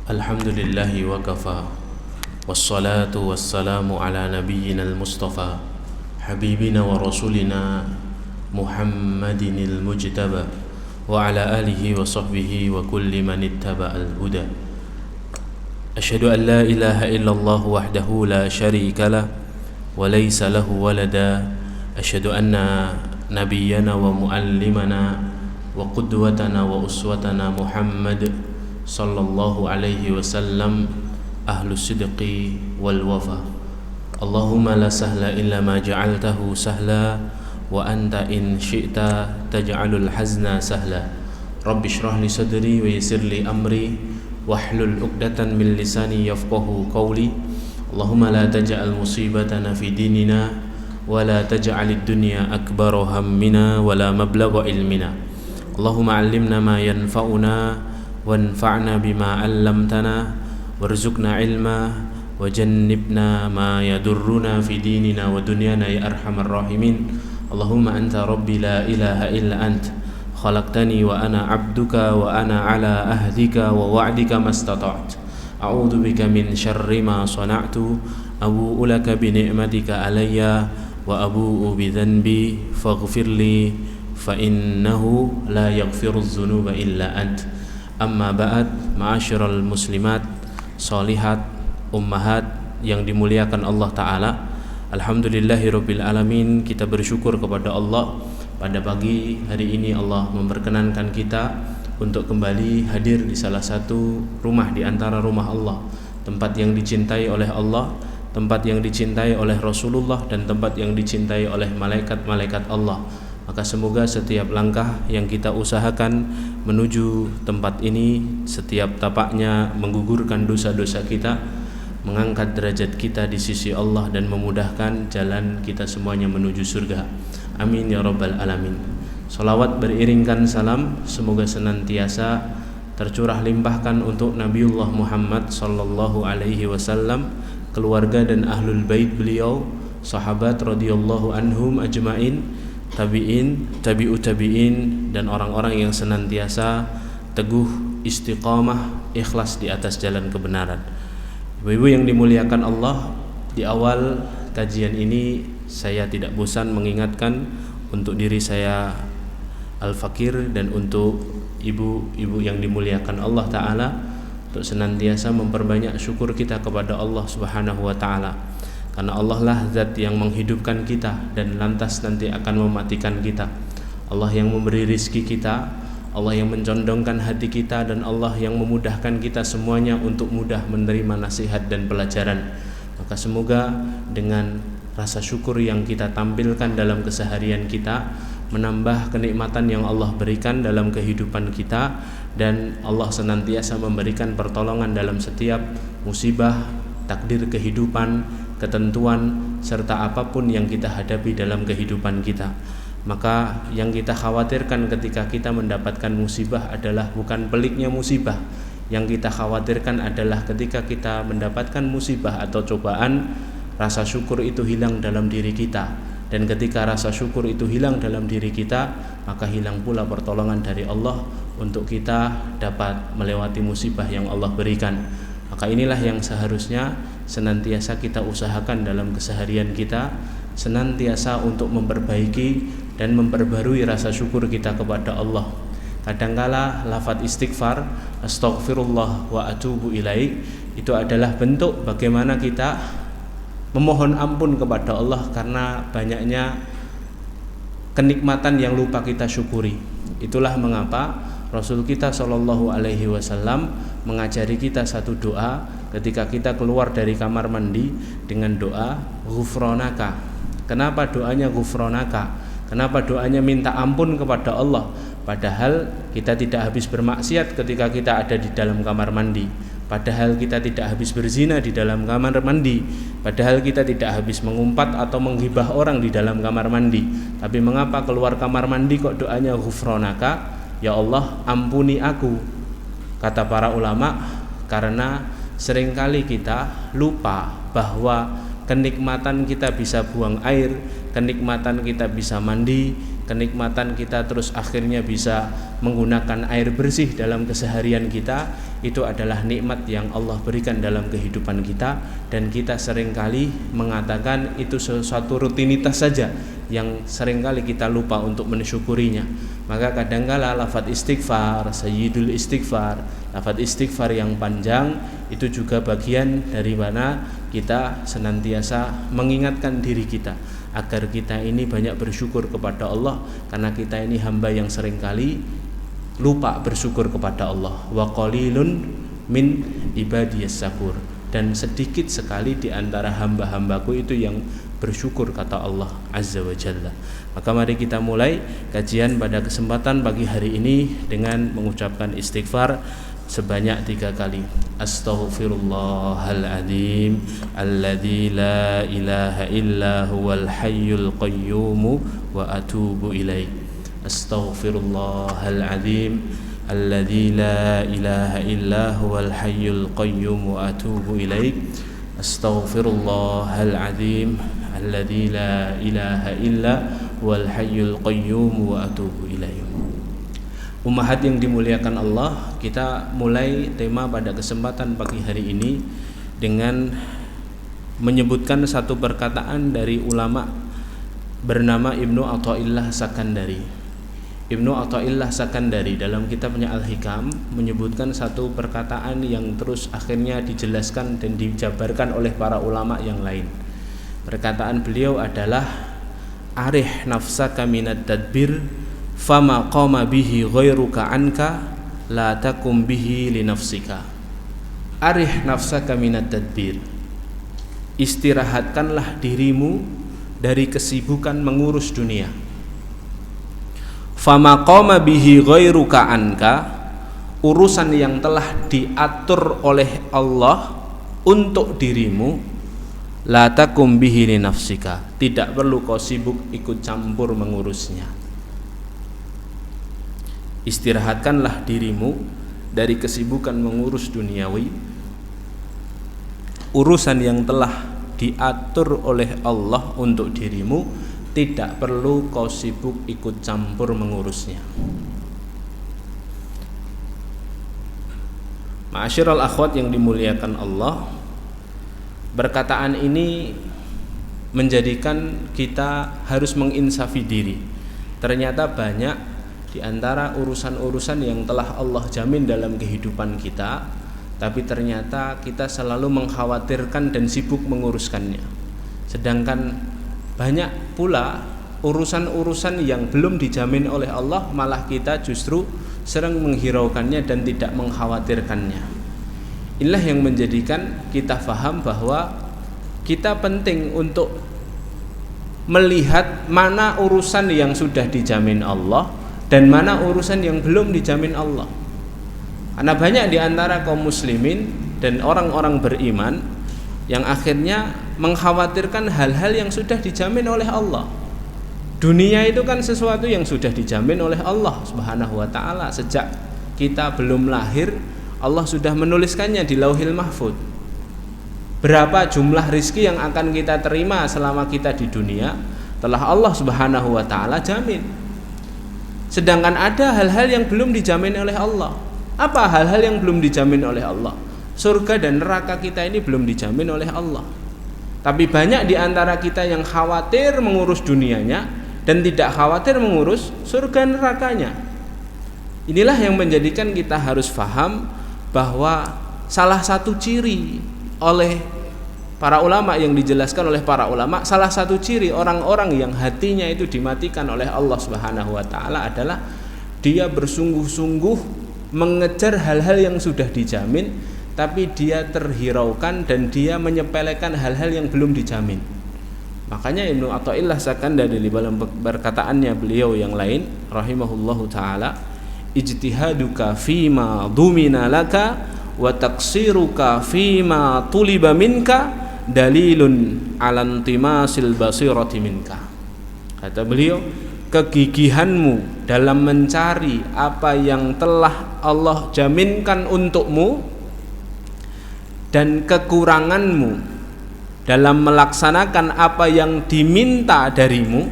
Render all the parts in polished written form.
Alhamdulillahi wa kafa. Wassalatu wassalamu ala nabiyyina al-mustafa habibina wa rasulina Muhammadinil mujtaba wa ala alihi wa sahbihi wa kulli man ittaba al-huda. Ashhadu an la ilaha illallah wahdahu la sharika lah wa laysa lahu walada. Ashhadu anna nabiyyana wa muallimana wa qudwatana wa uswatana Muhammad sallallahu alaihi wasallam ahlus sidqi wal wafa. Allahumma la sahla illa ma ja'altahu sahla wa anta in syi'ta taj'alul hazna sahla. Rabbi shrah li sadri wa yassir li amri wahlul 'uqdatan min lisani yafqahu qawli. Allahumma la taj'al musibatana fi dinina wa la taj'alid dunya akbara hammina wa la mablagha ilmina. Allahumma 'allimna ma yanfa'una wanfa'na bima 'allamtana warzuqna ilma wajannibna ma yadurruna fi dinina wa dunyana ya arhamar rahimin. Allahumma anta rabbi la ilaha illa ant khalaqtani wa ana 'abduka wa ana 'ala ahdika wa wa'dika mastata'tu. A'udzu bika min syarri ma sana'tu abu'u laka bi ni'matika alayya wa abu'u bi dhanbi faghfirli fa innahu la yaghfirudz dzunuba illa ant. Amma ba'd, ma'asyiral muslimat, sholihat, ummahat yang dimuliakan Allah Ta'ala. Alhamdulillahirabbil alamin, kita bersyukur kepada Allah pada pagi hari ini Allah memperkenankan kita untuk kembali hadir di salah satu rumah di antara rumah Allah, tempat yang dicintai oleh Allah, tempat yang dicintai oleh Rasulullah, dan tempat yang dicintai oleh malaikat-malaikat Allah. Maka semoga setiap langkah yang kita usahakan menuju tempat ini, setiap tapaknya menggugurkan dosa-dosa kita, mengangkat derajat kita di sisi Allah, dan memudahkan jalan kita semuanya menuju surga. Amin ya rabbal alamin. Salawat beriringkan salam semoga senantiasa tercurah limpahkan untuk Nabiullah Muhammad sallallahu alaihi wasallam, keluarga dan ahlul bait beliau, sahabat radhiyallahu anhum ajmain, tabi'in, tabi'ut tabi'in, dan orang-orang yang senantiasa teguh, istiqamah, ikhlas di atas jalan kebenaran. Ibu-ibu yang dimuliakan Allah, di awal kajian ini saya tidak bosan mengingatkan untuk diri saya al-fakir dan untuk ibu-ibu yang dimuliakan Allah Ta'ala untuk senantiasa memperbanyak syukur kita kepada Allah Subhanahu wa Ta'ala. Karena Allah lah zat yang menghidupkan kita dan lantas nanti akan mematikan kita. Allah yang memberi rizki kita, Allah yang mencondongkan hati kita, dan Allah yang memudahkan kita semuanya untuk mudah menerima nasihat dan pelajaran. Maka semoga dengan rasa syukur yang kita tampilkan dalam keseharian kita menambah kenikmatan yang Allah berikan dalam kehidupan kita, dan Allah senantiasa memberikan pertolongan dalam setiap musibah, takdir kehidupan, ketentuan, serta apapun yang kita hadapi dalam kehidupan kita. Maka yang kita khawatirkan ketika kita mendapatkan musibah adalah bukan peliknya musibah. Yang kita khawatirkan adalah ketika kita mendapatkan musibah atau cobaan, rasa syukur itu hilang dalam diri kita. Dan ketika rasa syukur itu hilang dalam diri kita, maka hilang pula pertolongan dari Allah untuk kita dapat melewati musibah yang Allah berikan. Maka inilah yang seharusnya senantiasa kita usahakan dalam keseharian kita, senantiasa untuk memperbaiki dan memperbarui rasa syukur kita kepada Allah. Kadangkala lafaz istighfar, astaghfirullah wa atubu ilaih, itu adalah bentuk bagaimana kita memohon ampun kepada Allah karena banyaknya kenikmatan yang lupa kita syukuri. Itulah mengapa Rasul kita sallallahu alaihi wasallam mengajari kita satu doa ketika kita keluar dari kamar mandi dengan doa ghufranaka. Kenapa doanya ghufranaka? Kenapa doanya minta ampun kepada Allah? Padahal kita tidak habis bermaksiat ketika kita ada di dalam kamar mandi. Padahal kita tidak habis berzina di dalam kamar mandi. Padahal kita tidak habis mengumpat atau menghibah orang di dalam kamar mandi. Tapi mengapa keluar kamar mandi kok doanya ghufranaka? Ya Allah, ampuni aku. Kata para ulama, karena seringkali kita lupa bahwa kenikmatan kita bisa buang air, kenikmatan kita bisa mandi, kenikmatan kita terus akhirnya bisa menggunakan air bersih dalam keseharian kita, itu adalah nikmat yang Allah berikan dalam kehidupan kita, dan kita seringkali mengatakan itu sesuatu rutinitas saja yang seringkali kita lupa untuk mensyukurinya. Maka kadangkala lafaz istighfar, sayyidul istighfar, lafaz istighfar yang panjang itu juga bagian dari mana kita senantiasa mengingatkan diri kita agar kita ini banyak bersyukur kepada Allah, karena kita ini hamba yang seringkali lupa bersyukur kepada Allah. Wa qalilun min ibadiyas syakur, dan sedikit sekali di antara hamba-hambaku itu yang bersyukur, kata Allah Azza wa Jalla. Maka mari kita mulai kajian pada kesempatan pagi hari ini dengan mengucapkan istighfar sebanyak 3 kali. Astaghfirullahaladzim alladzi la ilaha illa huwal hayyul qayyum wa atubu ilaih. Astaghfirullahaladzim alladzi la ilaha illa huwal hayyul qayyum wa atubu ilaih. Astaghfirullahaladzim alladzi la ilaha illa huwal hayyul qayyum wa atubu ilaih. Ummahat yang dimuliakan Allah, kita mulai tema pada kesempatan pagi hari ini dengan menyebutkan satu perkataan dari ulama bernama Ibnu Athaillah Sakandari. Ibnu Athaillah Sakandari dalam kitabnya Al-Hikam menyebutkan satu perkataan yang terus akhirnya dijelaskan dan dijabarkan oleh para ulama yang lain. Perkataan beliau adalah arih nafsaka minad tadbir fama qama bihi ghairuka anka la takum bihi li nafsika. Arih nafsaka minad tadbir, istirahatkanlah dirimu dari kesibukan mengurus dunia. Fama qama bihi ghairuka anka, urusan yang telah diatur oleh Allah untuk dirimu, la takum bihi li nafsika, tidak perlu kau sibuk ikut campur mengurusnya. Istirahatkanlah dirimu dari kesibukan mengurus duniawi, urusan yang telah diatur oleh Allah untuk dirimu, tidak perlu kau sibuk ikut campur mengurusnya. Ma'asyiral akhwat yang dimuliakan Allah, perkataan ini menjadikan kita harus menginsafi diri. Ternyata banyak di antara urusan-urusan yang telah Allah jamin dalam kehidupan kita, tapi ternyata kita selalu mengkhawatirkan dan sibuk menguruskannya. Sedangkan banyak pula urusan-urusan yang belum dijamin oleh Allah, malah kita justru sering menghiraukannya dan tidak mengkhawatirkannya. Inilah yang menjadikan kita faham bahwa kita penting untuk melihat mana urusan yang sudah dijamin Allah dan mana urusan yang belum dijamin Allah. Karena banyak di antara kaum muslimin dan orang-orang beriman yang akhirnya mengkhawatirkan hal-hal yang sudah dijamin oleh Allah. Dunia itu kan sesuatu yang sudah dijamin oleh Allah Subhanahu wa taala. Sejak kita belum lahir, Allah sudah menuliskannya di Lauhil Mahfuz. Berapa jumlah rizki yang akan kita terima selama kita di dunia telah Allah Subhanahu wa taala jamin. Sedangkan ada hal-hal yang belum dijamin oleh Allah. Apa hal-hal yang belum dijamin oleh Allah? Surga dan neraka kita ini belum dijamin oleh Allah. Tapi banyak di antara kita yang khawatir mengurus dunianya dan tidak khawatir mengurus surga nerakanya. Inilah yang menjadikan kita harus faham bahwa salah satu ciri oleh para ulama, yang dijelaskan oleh para ulama, salah satu ciri orang-orang yang hatinya itu dimatikan oleh Allah Subhanahu wa taala adalah dia bersungguh-sungguh mengejar hal-hal yang sudah dijamin, tapi dia terhiraukan dan dia menyepelekan hal-hal yang belum dijamin. Makanya Ibnu Athaillah Sakandari dalam perkataannya beliau yang lain rahimahullahu taala, ijtihaduka fima dhumina laka wa taqsiruka fima tuliba minka dalilun alantimasil basirati minka. Kata beliau, kegigihanmu dalam mencari apa yang telah Allah jaminkan untukmu dan kekuranganmu dalam melaksanakan apa yang diminta darimu.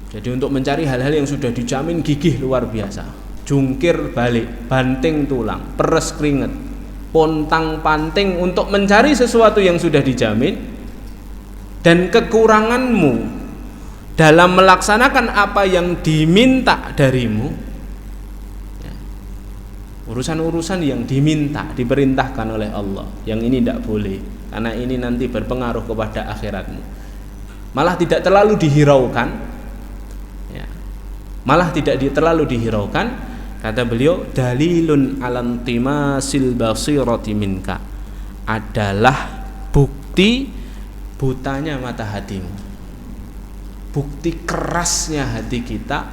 Jadi untuk mencari hal-hal yang sudah dijamin gigih luar biasa. jungkir balik, banting tulang, peres keringet, pontang-panting untuk mencari sesuatu yang sudah dijamin, dan kekuranganmu dalam melaksanakan apa yang diminta darimu, ya, urusan-urusan yang diminta, diperintahkan oleh Allah, yang ini tidak boleh karena ini nanti berpengaruh kepada akhiratmu, malah tidak terlalu dihiraukan, ya, malah tidak terlalu dihiraukan. Kata beliau, dalilun alantimasil basirati minka, adalah bukti butanya mata hatimu, bukti kerasnya hati kita,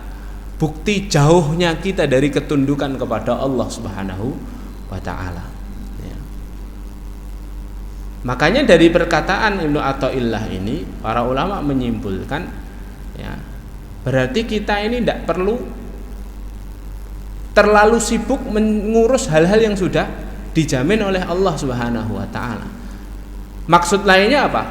bukti jauhnya kita dari ketundukan kepada Allah Subhanahu wa ta'ala, ya. Makanya dari perkataan Ibnu Athaillah ini, para ulama menyimpulkan, ya, berarti kita ini tidak perlu terlalu sibuk mengurus hal-hal yang sudah dijamin oleh Allah Subhanahu wa ta'ala. Maksud lainnya apa?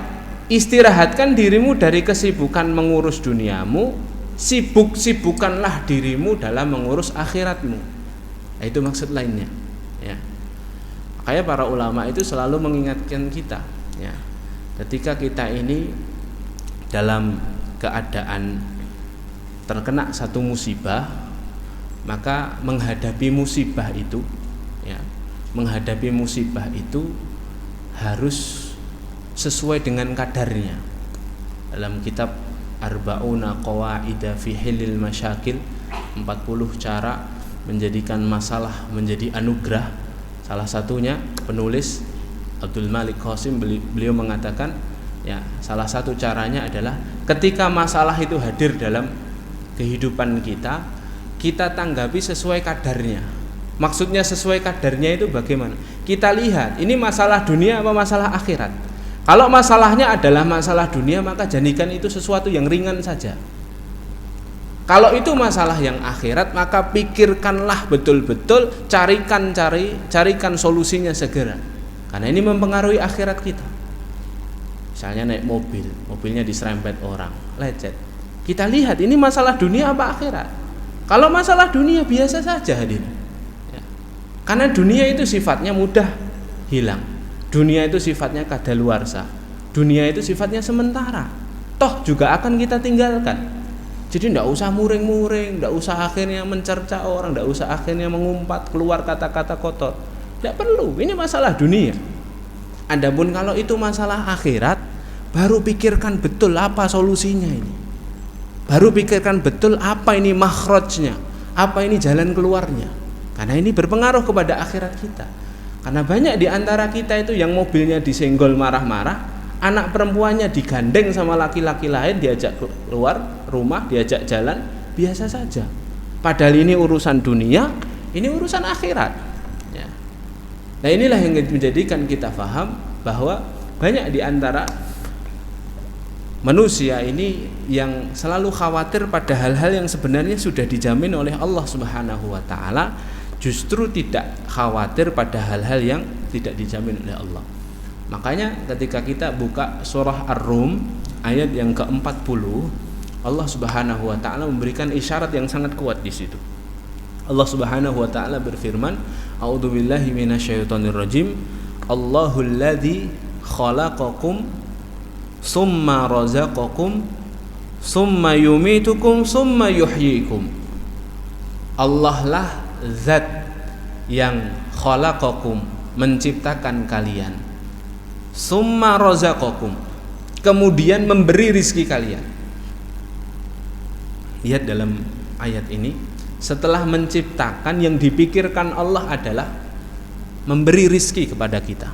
Istirahatkan dirimu dari kesibukan mengurus duniamu, sibuk-sibukkanlah dirimu dalam mengurus akhiratmu. Nah, itu maksud lainnya, ya. Makanya para ulama itu selalu mengingatkan kita, ya, ketika kita ini dalam keadaan terkena satu musibah, maka menghadapi musibah itu, ya, menghadapi musibah itu harus sesuai dengan kadarnya. Dalam kitab Arba'una Qawaida fi Hilil Masyakil, 40 cara menjadikan masalah menjadi anugerah. Salah satunya penulis Abdul Malik Qasim, beliau mengatakan, ya, salah satu caranya adalah ketika masalah itu hadir dalam kehidupan kita, kita tanggapi sesuai kadarnya. Maksudnya sesuai kadarnya itu bagaimana? Kita lihat ini masalah dunia apa masalah akhirat. Kalau masalahnya adalah masalah dunia, maka jadikan itu sesuatu yang ringan saja. Kalau itu masalah yang akhirat, maka pikirkanlah betul-betul, carikan solusinya segera. Karena ini mempengaruhi akhirat kita. Misalnya naik mobil, mobilnya diserempet orang, lecet. Kita lihat ini masalah dunia apa akhirat. Kalau masalah dunia biasa saja hadirin, ya. Karena dunia itu sifatnya mudah hilang. Dunia itu sifatnya kadaluarsa. Dunia itu sifatnya sementara. Toh juga akan kita tinggalkan. Jadi tidak usah muring-muring, tidak usah akhirnya mencerca orang, tidak usah akhirnya mengumpat keluar kata-kata kotor. Tidak perlu. Ini masalah dunia. Adapun kalau itu masalah akhirat, baru pikirkan betul apa solusinya ini. Baru pikirkan betul apa ini makhrajnya, apa ini jalan keluarnya. Karena ini berpengaruh kepada akhirat kita. Karena banyak di antara kita itu yang mobilnya disenggol marah-marah, anak perempuannya digandeng sama laki-laki lain, diajak keluar rumah, diajak jalan, biasa saja. Padahal ini urusan dunia, ini urusan akhirat, ya. Nah, inilah yang menjadikan kita paham bahwa banyak di antara manusia ini yang selalu khawatir pada hal-hal yang sebenarnya sudah dijamin oleh Allah Subhanahu wa ta'ala, justru tidak khawatir pada hal-hal yang tidak dijamin oleh Allah. Makanya ketika kita buka surah Ar-Rum ayat yang ke-40, Allah Subhanahu wa ta'ala memberikan isyarat yang sangat kuat di situ. Allah Subhanahu wa ta'ala berfirman, a'udzubillahi minasyaitonirrajim, Allahul ladzi khalaqakum summa razaqakum summa yumitukum summa yuhyikum. Allah lah zat yang khalaqakum, menciptakan kalian, summa razaqakum, kemudian memberi rizki kalian. Lihat dalam ayat ini, setelah menciptakan, yang dipikirkan Allah adalah memberi rizki kepada kita.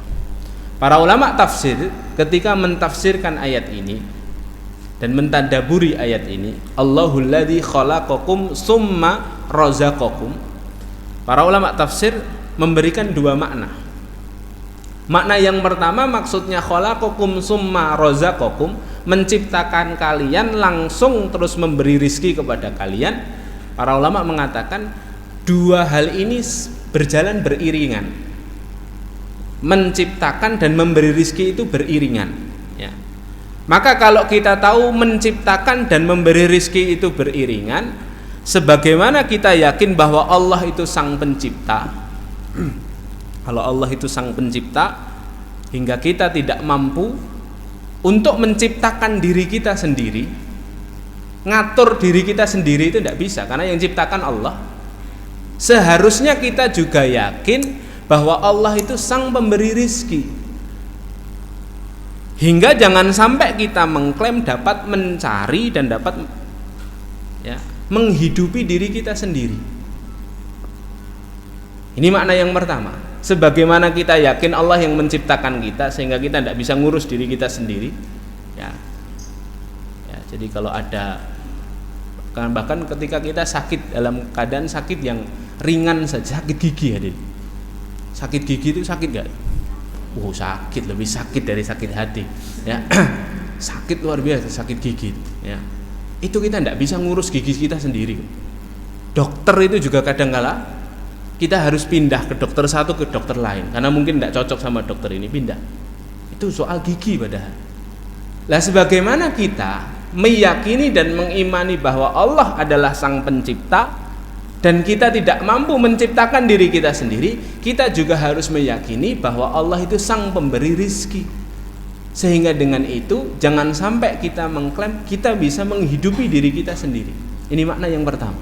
Para ulama tafsir ketika mentafsirkan ayat ini dan mentadaburi ayat ini, Allahul ladzi khalaqakum summa razaqakum, para ulama tafsir memberikan dua makna. Makna yang pertama, maksudnya khalaqakum summa razaqakum, menciptakan kalian langsung terus memberi rizki kepada kalian. Para ulama mengatakan dua hal ini berjalan beriringan. Menciptakan dan memberi rizki itu beriringan, ya. Maka kalau kita tahu menciptakan dan memberi rizki itu beriringan, Sebagaimana kita yakin bahwa Allah itu sang pencipta. Kalau Allah itu sang pencipta, hingga kita tidak mampu untuk menciptakan diri kita sendiri, ngatur diri kita sendiri itu tidak bisa, karena yang ciptakan Allah. Seharusnya kita juga yakin bahwa Allah itu sang pemberi rizki, hingga jangan sampai kita mengklaim dapat mencari dan dapat menghidupi diri kita sendiri. Ini makna yang pertama. Sebagaimana kita yakin Allah yang menciptakan kita, sehingga kita tidak bisa ngurus diri kita sendiri. Jadi kalau ada, bahkan ketika kita sakit, dalam keadaan sakit yang ringan saja, sakit gigi ya, sakit gigi itu sakit gak? Sakit, lebih sakit dari sakit hati. Sakit luar biasa, sakit gigi. Itu kita tidak bisa ngurus gigi kita sendiri. Dokter itu juga kadang-kala kita harus pindah ke dokter satu ke dokter lain, karena mungkin tidak cocok sama dokter ini, pindah. Itu soal gigi padahal. Lah sebagaimana kita meyakini dan mengimani bahwa Allah adalah sang pencipta dan kita tidak mampu menciptakan diri kita sendiri, kita juga harus meyakini bahwa Allah itu sang pemberi rizki. Sehingga dengan itu jangan sampai kita mengklaim kita bisa menghidupi diri kita sendiri. Ini makna yang pertama.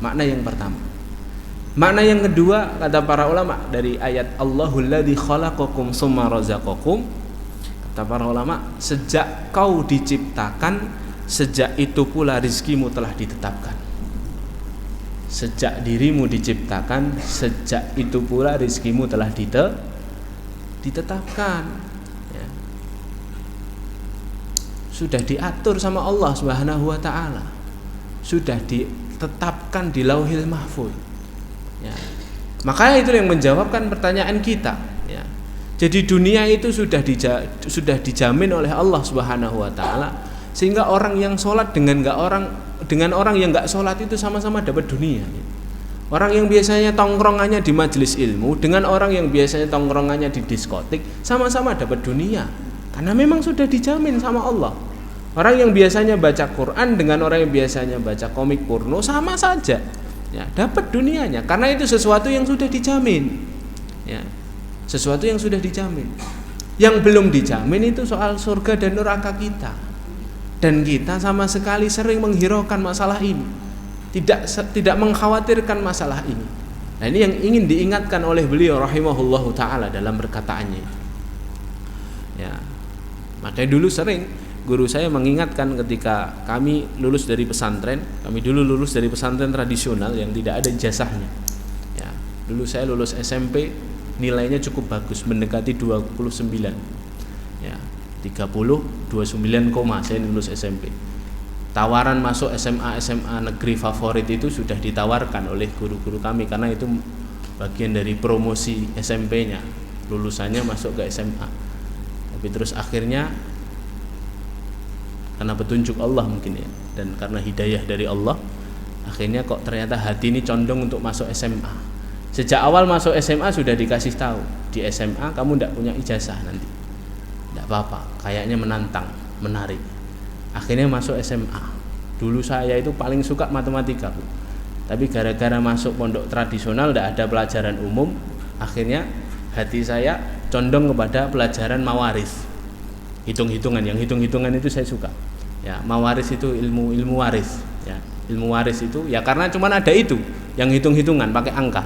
Makna yang pertama. Makna yang kedua, kata para ulama, dari ayat Allahul ladzi khalaqakum tsumma razaqakum, kata para ulama, sejak kau diciptakan, sejak itu pula rizkimu telah ditetapkan. Sejak dirimu diciptakan, sejak itu pula rizkimu telah ditetapkan. Sudah diatur sama Allah Subhanahu wa ta'ala, sudah ditetapkan di Lauhil Mahfuz. Makanya itu yang menjawabkan pertanyaan kita. Jadi dunia itu sudah dijamin oleh Allah Subhanahu wa ta'ala, sehingga orang yang sholat dengan orang yang nggak sholat itu sama-sama dapat dunia. Orang yang biasanya tongkrongannya di majelis ilmu dengan orang yang biasanya tongkrongannya di diskotik sama-sama dapat dunia, karena memang sudah dijamin sama Allah. Orang yang biasanya baca Quran dengan orang yang biasanya baca komik porno sama saja, dapat dunianya, karena itu sesuatu yang sudah dijamin. Sesuatu yang sudah dijamin. Yang belum dijamin itu soal surga dan neraka kita, dan kita sama sekali sering menghiraukan masalah ini, tidak mengkhawatirkan masalah ini. Nah, ini yang ingin diingatkan oleh beliau rahimahullahu ta'ala dalam perkataannya. Makanya dulu sering guru saya mengingatkan ketika kami lulus dari pesantren. Kami dulu lulus dari pesantren tradisional yang tidak ada ijazahnya. Dulu saya lulus SMP, nilainya cukup bagus, mendekati 29. 30, 29, saya lulus SMP. Tawaran masuk SMA negeri favorit itu sudah ditawarkan oleh guru-guru kami, karena itu bagian dari promosi SMP-nya, lulusannya masuk ke SMA. Tapi terus akhirnya karena petunjuk Allah mungkin ya, dan karena hidayah dari Allah, akhirnya kok ternyata hati ini condong untuk masuk SMA. Sejak awal masuk SMA sudah dikasih tahu, di SMA kamu tidak punya ijazah nanti, tidak apa-apa, kayaknya menantang, menarik. Akhirnya masuk SMA. Dulu saya itu paling suka matematika, tapi gara-gara masuk pondok tradisional tidak ada pelajaran umum, akhirnya hati saya condong kepada pelajaran mawaris, hitung-hitungan. Yang hitung-hitungan itu saya suka. Mawaris itu ilmu waris. Ilmu waris itu karena cuma ada itu, yang hitung-hitungan pakai angka.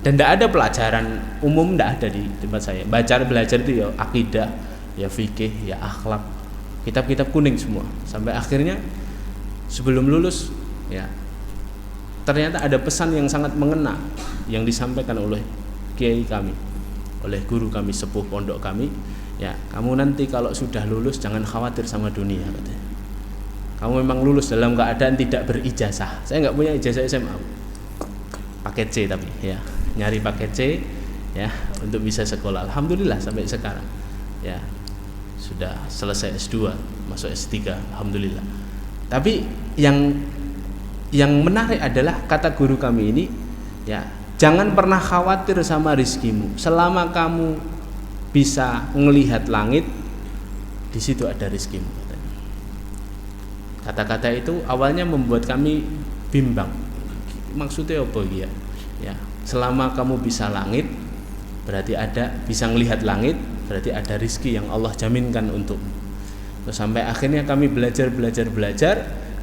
Dan tidak ada pelajaran umum, tidak ada di tempat saya. Belajar itu ya akidah, ya fikih, ya akhlak, kitab-kitab kuning semua. Sampai akhirnya sebelum lulus ternyata ada pesan yang sangat mengena yang disampaikan oleh kiai kami, oleh guru kami, sepuh pondok kami. Kamu nanti kalau sudah lulus jangan khawatir sama dunia, katanya. Kamu memang lulus dalam keadaan tidak berijazah. Saya nggak punya ijazah SMA, paket C, tapi nyari paket C untuk bisa sekolah. Alhamdulillah sampai sekarang sudah selesai S2, masuk S3, alhamdulillah. Tapi yang menarik adalah kata guru kami ini, jangan pernah khawatir sama rizkimu. Selama kamu bisa melihat langit, di situ ada rizkimu. Kata-kata itu awalnya membuat kami bimbang. Maksudnya apa ya? Ya, selama kamu bisa langit, berarti bisa melihat langit, berarti ada rizki yang Allah jaminkan untukmu. Terus sampai akhirnya kami belajar,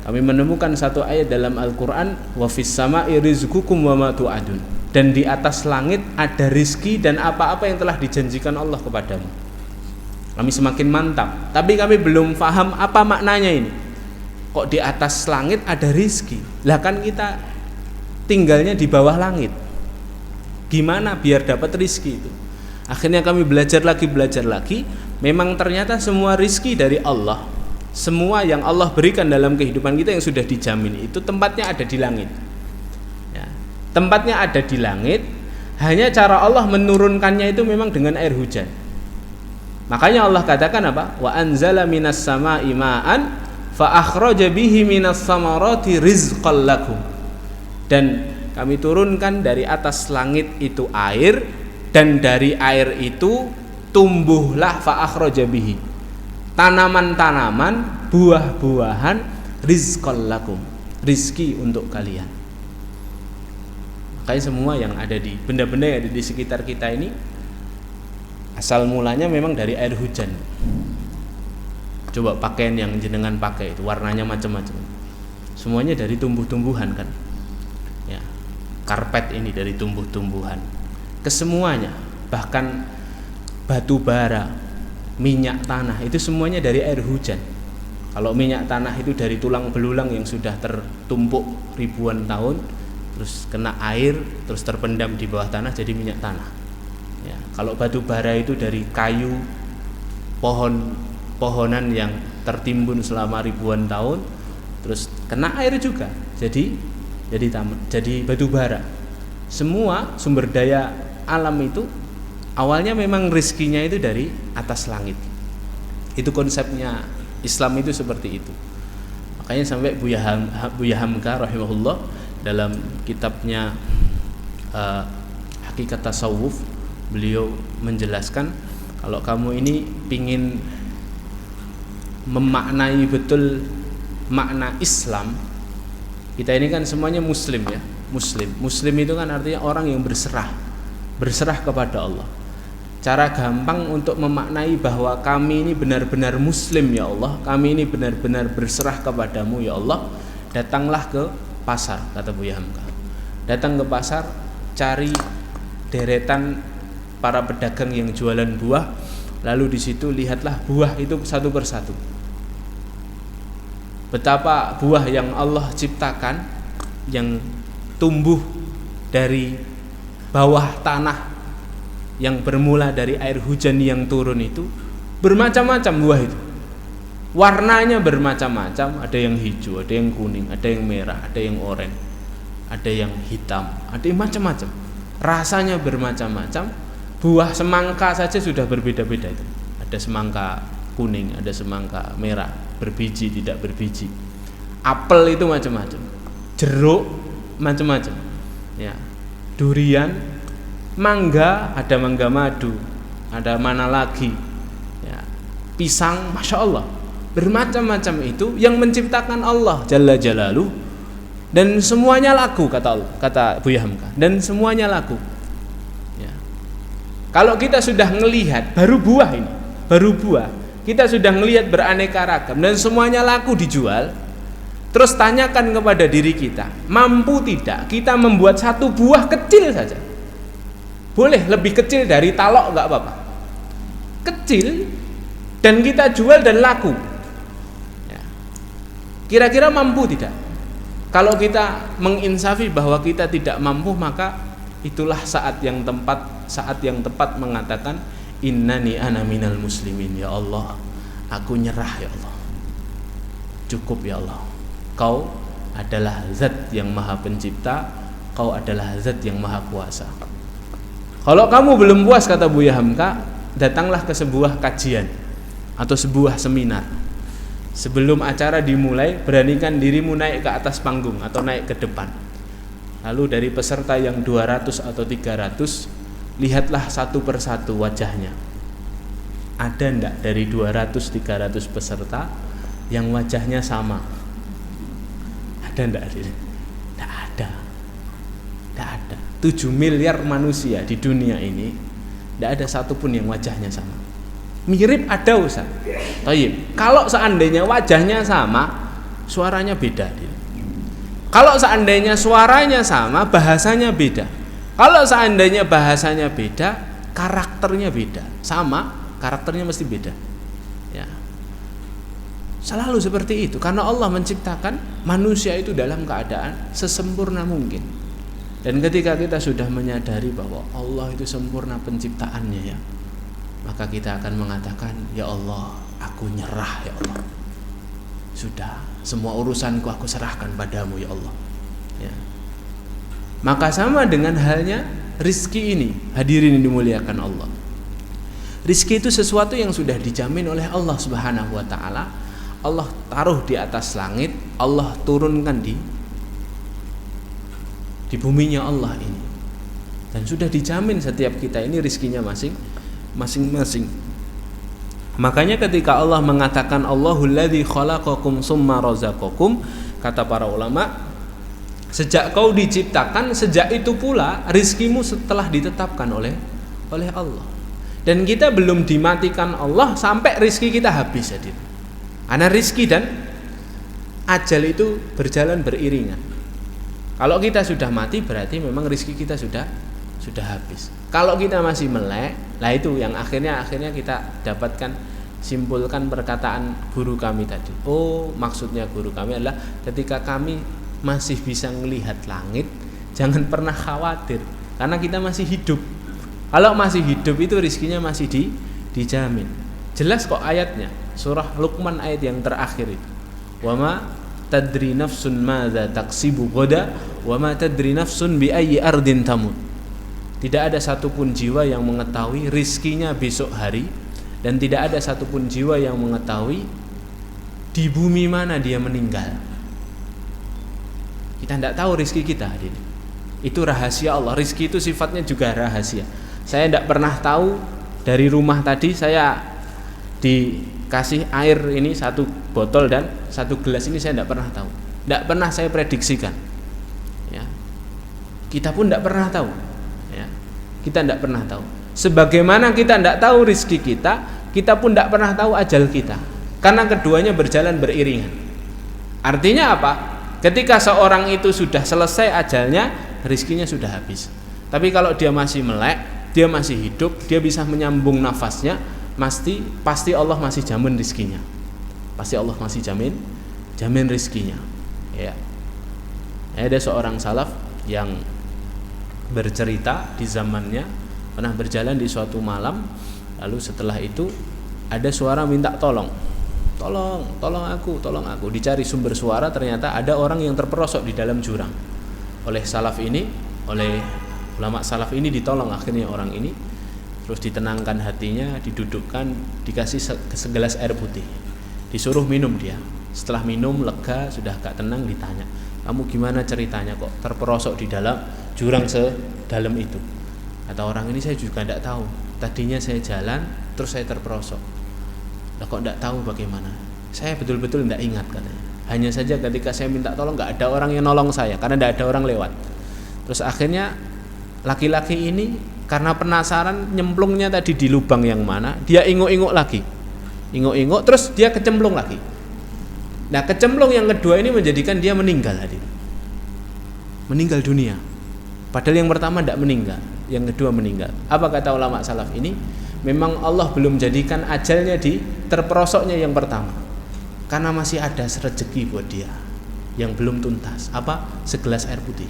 kami menemukan satu ayat dalam Al-Quran, wa fis sama'i rizqukum wa ma tu'adun. Dan di atas langit ada rizki dan apa-apa yang telah dijanjikan Allah kepadamu. Kami semakin mantap, tapi kami belum paham apa maknanya ini. Kok di atas langit ada rizki? Lah kan kita tinggalnya di bawah langit. Gimana biar dapat rizki itu? Akhirnya kami belajar lagi. Memang ternyata semua rizki dari Allah, semua yang Allah berikan dalam kehidupan kita yang sudah dijamin itu tempatnya ada di langit. Ya, tempatnya ada di langit. Hanya cara Allah menurunkannya itu memang dengan air hujan. Makanya Allah katakan apa? Wa anzala minas sama'i ma'an fa akhraja bihi minas samarati rizqan lakum. Dan kami turunkan dari atas langit itu air, dan dari air itu tumbuhlah fa akhraja bihi tanaman-tanaman, buah-buahan, rizqan lakum, rizki untuk kalian. Makanya semua yang ada di benda-benda yang ada di sekitar kita ini asal mulanya memang dari air hujan. Coba pakaian yang jenengan pakai itu warnanya macam-macam, semuanya dari tumbuh-tumbuhan kan ya. Karpet ini dari tumbuh-tumbuhan, kesemuanya, bahkan batu bara, minyak tanah itu semuanya dari air hujan. Kalau minyak tanah itu dari tulang belulang yang sudah tertumpuk ribuan tahun, terus kena air, terus terpendam di bawah tanah jadi minyak tanah ya. Kalau batu bara itu dari kayu pohonan yang tertimbun selama ribuan tahun, terus kena air juga jadi batu bara. Semua sumber daya alam itu awalnya memang rizkinya itu dari atas langit. Itu konsepnya Islam itu seperti itu. Makanya sampai Buya Hamka rahimahullah dalam kitabnya Hakikat Tasawuf, beliau menjelaskan kalau kamu ini pingin memaknai betul makna Islam, kita ini kan semuanya muslim ya. Muslim itu kan artinya orang yang berserah kepada Allah. Cara gampang untuk memaknai bahwa kami ini benar-benar muslim ya Allah, kami ini benar-benar berserah kepadamu ya Allah, datanglah ke pasar, kata Buya Hamka. Datang ke pasar, cari deretan para pedagang yang jualan buah, lalu di situ lihatlah buah itu satu persatu. Betapa buah yang Allah ciptakan, yang tumbuh dari bawah tanah, yang bermula dari air hujan yang turun itu, bermacam-macam buah itu. Warnanya bermacam-macam, ada yang hijau, ada yang kuning, ada yang merah, ada yang oranye, ada yang hitam, ada yang macam-macam. Rasanya bermacam-macam. Buah semangka saja sudah berbeda-beda itu. Ada semangka kuning, ada semangka merah, berbiji, tidak berbiji. Apel itu macam-macam. Jeruk macam-macam. Ya. Durian, mangga, ada mangga madu, ada mana lagi. Ya. Pisang, masya Allah, bermacam-macam itu yang menciptakan Allah Jalla Jalaluh, dan semuanya laku kata Allah, kata Buya Hamka, dan semuanya laku. Ya. Kalau kita sudah melihat baru buah, kita sudah melihat beraneka ragam dan semuanya laku dijual, terus tanyakan kepada diri kita, mampu tidak kita membuat satu buah kecil saja? Boleh lebih kecil dari talok, nggak apa-apa, kecil, dan kita jual dan laku. Ya. Kira-kira mampu tidak? Kalau kita menginsafi bahwa kita tidak mampu, maka itulah saat yang tepat mengatakan innani ana minal muslimin. Ya Allah, aku nyerah ya Allah, cukup ya Allah, Kau adalah zat yang maha pencipta, Kau adalah zat yang maha kuasa. Kalau kamu belum puas, kata Buya Hamka, datanglah ke sebuah kajian atau sebuah seminar. Sebelum acara dimulai, beranikan dirimu naik ke atas panggung atau naik ke depan. Lalu dari peserta yang 200 atau 300, lihatlah satu persatu wajahnya. Ada enggak dari 200-300 peserta yang wajahnya sama? Tidak ada. 7 miliar manusia di dunia ini, tidak ada satupun yang wajahnya sama. Mirip ada Ustaz. Tayyib. Kalau seandainya wajahnya sama, suaranya beda. Kalau seandainya suaranya sama, bahasanya beda. Kalau seandainya bahasanya beda, karakternya beda. Sama, karakternya mesti beda. Ya. Selalu seperti itu, karena Allah menciptakan manusia itu dalam keadaan sesempurna mungkin. Dan ketika kita sudah menyadari bahwa Allah itu sempurna penciptaannya ya, maka kita akan mengatakan, ya Allah, aku nyerah ya Allah. Sudah, semua urusanku aku serahkan padamu ya Allah. Ya. Maka sama dengan halnya rizki ini, hadirin yang dimuliakan Allah. Rizki itu sesuatu yang sudah dijamin oleh Allah Subhanahu wa ta'ala. Allah taruh di atas langit, Allah turunkan di buminya Allah ini, dan sudah dijamin setiap kita ini rizkinya masing-masing. Makanya ketika Allah mengatakan Allahul ladzi khalaqakum summa razaqakum, kata para ulama, sejak kau diciptakan, sejak itu pula rizkimu setelah ditetapkan oleh Allah. Dan kita belum dimatikan Allah sampai rizki kita habis. Jadi karena rizki dan ajal itu berjalan beriringan. Kalau kita sudah mati berarti memang rizki kita sudah habis. Kalau kita masih melek, lah itu yang akhirnya kita dapatkan, simpulkan perkataan guru kami tadi. Oh, maksudnya guru kami adalah ketika kami masih bisa melihat langit, jangan pernah khawatir karena kita masih hidup. Kalau masih hidup itu rizkinya masih dijamin. Jelas kok ayatnya, surah Luqman ayat yang terakhir itu. Wa ma tadri nafsun madza taksibu ghadan wa ma tadri nafsun bi ayyi ardin tamut. Tidak ada satupun jiwa yang mengetahui rizkinya besok hari, dan tidak ada satupun jiwa yang mengetahui di bumi mana dia meninggal. Kita tidak tahu rizki kita. Itu rahasia Allah. Rizki itu sifatnya juga rahasia. Saya tidak pernah tahu, dari rumah tadi saya dikasih air ini 1 botol dan 1 gelas ini, saya tidak pernah tahu, tidak pernah saya prediksikan ya. Kita pun tidak pernah tahu ya. Kita tidak pernah tahu. Sebagaimana kita tidak tahu rizki kita pun tidak pernah tahu ajal kita, karena keduanya berjalan beriringan. Artinya apa? Ketika seorang itu sudah selesai ajalnya, rizkinya sudah habis. Tapi kalau dia masih melek, dia masih hidup, dia bisa menyambung nafasnya, pasti Allah masih jamin rizkinya. Pasti Allah masih jamin rizkinya ya. Ada seorang salaf yang bercerita di zamannya pernah berjalan di suatu malam, lalu setelah itu ada suara minta tolong aku, dicari sumber suara, ternyata ada orang yang terperosok di dalam jurang. Oleh ulama salaf ini ditolong akhirnya orang ini, terus ditenangkan hatinya, didudukkan, dikasih segelas air putih, disuruh minum. Dia setelah minum lega, sudah agak tenang, ditanya, kamu gimana ceritanya kok terperosok di dalam jurang sedalam itu? Kata orang ini, saya juga tidak tahu, tadinya saya jalan terus saya terperosok. Lah kok tidak tahu bagaimana? Saya betul-betul tidak ingat katanya. Hanya saja ketika saya minta tolong nggak ada orang yang nolong saya karena tidak ada orang lewat. Terus akhirnya laki-laki ini karena penasaran nyemplungnya tadi di lubang yang mana, dia inguk-inguk lagi, terus dia kecemplung lagi. Nah, kecemplung yang kedua ini menjadikan dia meninggal dunia. Padahal yang pertama tidak meninggal, yang kedua meninggal. Apa kata ulama salaf ini? Memang Allah belum jadikan ajalnya di terperosoknya yang pertama, karena masih ada rezeki buat dia yang belum tuntas. Apa? Segelas air putih.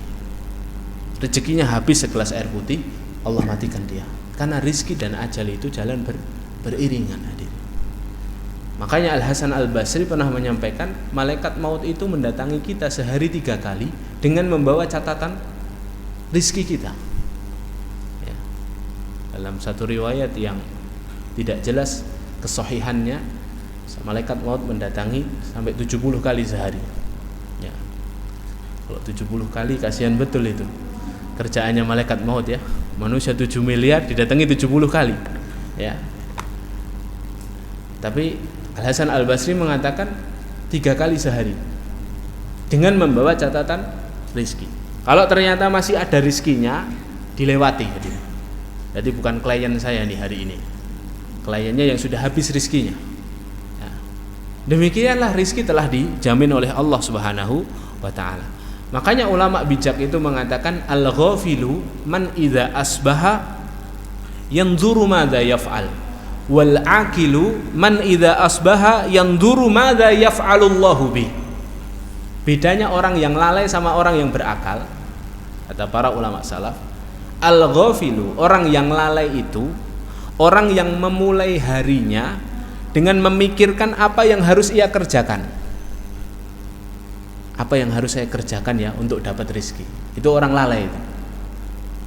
Rezekinya habis segelas air putih, Allah matikan dia. Karena rizki dan ajal itu jalan beriringan. Makanya Al-Hasan Al-Basri pernah menyampaikan, malaikat maut itu mendatangi kita sehari 3 kali dengan membawa catatan rizki kita ya. Dalam satu riwayat yang tidak jelas kesohihannya, malaikat maut mendatangi sampai 70 kali sehari ya. Kalau 70 kali kasihan betul itu kerjaannya malaikat maut ya. Manusia 7 miliar didatangi 70 kali ya. Tapi Al-Hasan Al-Basri mengatakan 3 kali sehari dengan membawa catatan rizki. Kalau ternyata masih ada rizkinya, dilewati. Jadi bukan klien saya nih hari ini, kliennya yang sudah habis rizkinya. Ya. Demikianlah rizki telah dijamin oleh Allah Subhanahu wa ta'ala. Makanya ulama bijak itu mengatakan al-ghafilu man idza asbaha yanzuru madza yaf'al, wal aqilu man idza asbaha yanzuru madza yaf'alullahu bih. Bedanya orang yang lalai sama orang yang berakal, kata para ulama salaf, al-ghafilu, orang yang lalai itu orang yang memulai harinya dengan memikirkan apa yang harus ia kerjakan. Apa yang harus saya kerjakan ya untuk dapat rezeki. Itu orang lalai itu.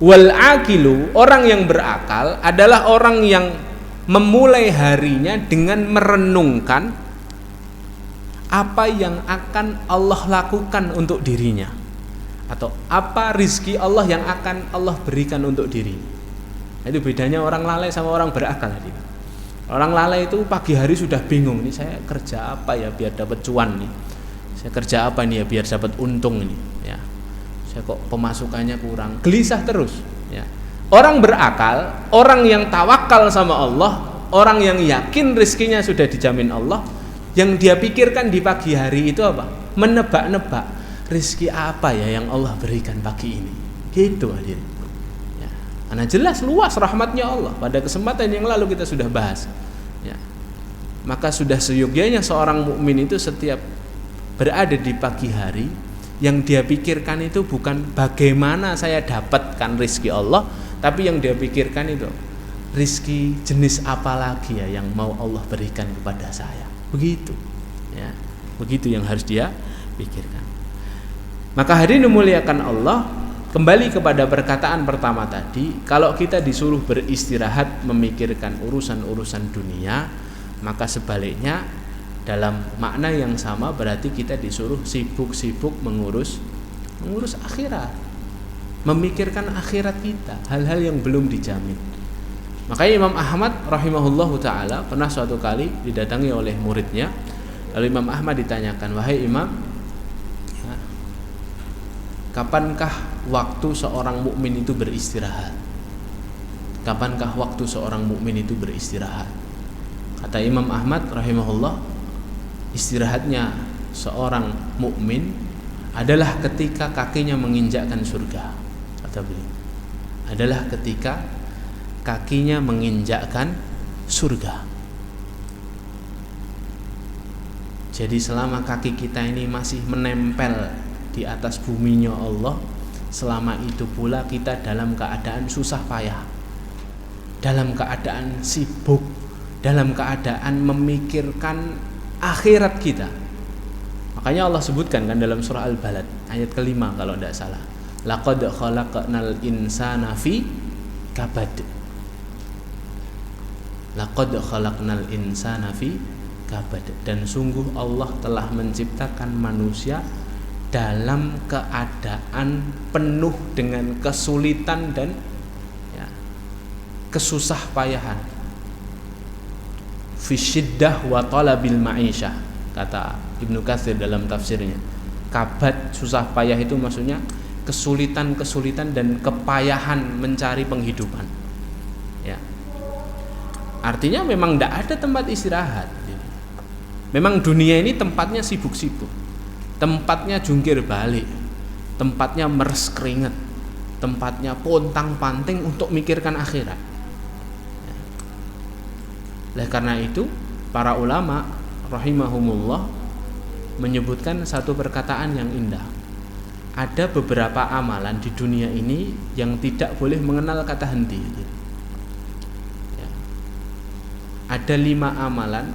Wal aqilu, orang yang berakal adalah orang yang memulai harinya dengan merenungkan apa yang akan Allah lakukan untuk dirinya, atau apa rizki Allah yang akan Allah berikan untuk dirinya. Itu bedanya orang lalai sama orang berakal. Orang lalai itu pagi hari sudah bingung, nih saya kerja apa ya biar dapat cuan nih, saya kerja apa nih ya biar dapat untung ini ya, saya kok pemasukannya kurang, gelisah terus ya. Orang berakal, orang yang tawakal sama Allah, orang yang yakin rizkinya sudah dijamin Allah, yang dia pikirkan di pagi hari itu apa? Menebak-nebak rizki apa ya yang Allah berikan pagi ini. Gitu hadirin. Ya. Karena jelas luas rahmatnya Allah. Pada kesempatan yang lalu kita sudah bahas. Ya. Maka sudah seyogyanya seorang mukmin itu setiap berada di pagi hari, yang dia pikirkan itu bukan bagaimana saya dapatkan rizki Allah, tapi yang dia pikirkan itu rizki jenis apa lagi ya yang mau Allah berikan kepada saya. Begitu ya, begitu yang harus dia pikirkan. Maka hadirin dimuliakan Allah, kembali kepada perkataan pertama tadi, kalau kita disuruh beristirahat memikirkan urusan-urusan dunia, maka sebaliknya dalam makna yang sama berarti kita disuruh sibuk-sibuk mengurus akhirat, memikirkan akhirat kita, hal-hal yang belum dijamin. Makanya Imam Ahmad rahimahullahu ta'ala pernah suatu kali didatangi oleh muridnya. Lalu Imam Ahmad ditanyakan, wahai Imam, ya, kapankah waktu seorang mukmin itu beristirahat? Kapankah waktu seorang mukmin itu beristirahat? Kata Imam Ahmad rahimahullah, istirahatnya seorang mukmin adalah ketika kakinya menginjakkan surga. Kata beliau, adalah ketika kakinya menginjakkan surga. Jadi selama kaki kita ini masih menempel di atas buminya Allah, selama itu pula kita dalam keadaan susah payah, dalam keadaan sibuk, dalam keadaan memikirkan akhirat kita. Makanya Allah sebutkan kan dalam surah Al-Balad ayat ke-5 kalau tidak salah, laqad khalaqnal insana fi kabad. Laqad khalaqnal insana fi kabad. Dan sungguh Allah telah menciptakan manusia dalam keadaan penuh dengan kesulitan dan ya, kesusah payahan. Fi syiddah wa talabil ma'isyah, kata Ibnu Katsir dalam tafsirnya. Kabad, susah payah itu maksudnya kesulitan-kesulitan dan kepayahan mencari penghidupan. Ya. Artinya memang tidak ada tempat istirahat. Memang dunia ini tempatnya sibuk-sibuk, tempatnya jungkir balik, tempatnya meres keringat, tempatnya pontang-panting untuk mikirkan akhirat. Oleh karena itu, para ulama rahimahumullah menyebutkan satu perkataan yang indah. Ada beberapa amalan di dunia ini yang tidak boleh mengenal kata henti. Ada 5 amalan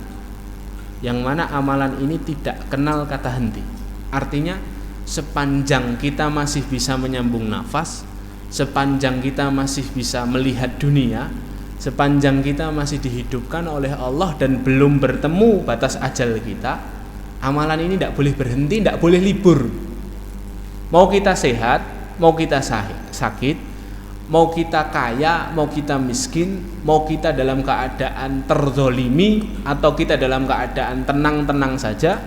yang mana amalan ini tidak kenal kata henti. Artinya sepanjang kita masih bisa menyambung nafas, sepanjang kita masih bisa melihat dunia, sepanjang kita masih dihidupkan oleh Allah dan belum bertemu batas ajal kita, amalan ini tidak boleh berhenti, tidak boleh libur. Mau kita sehat, mau kita sakit, mau kita kaya, mau kita miskin, mau kita dalam keadaan terzolimi atau kita dalam keadaan tenang-tenang saja,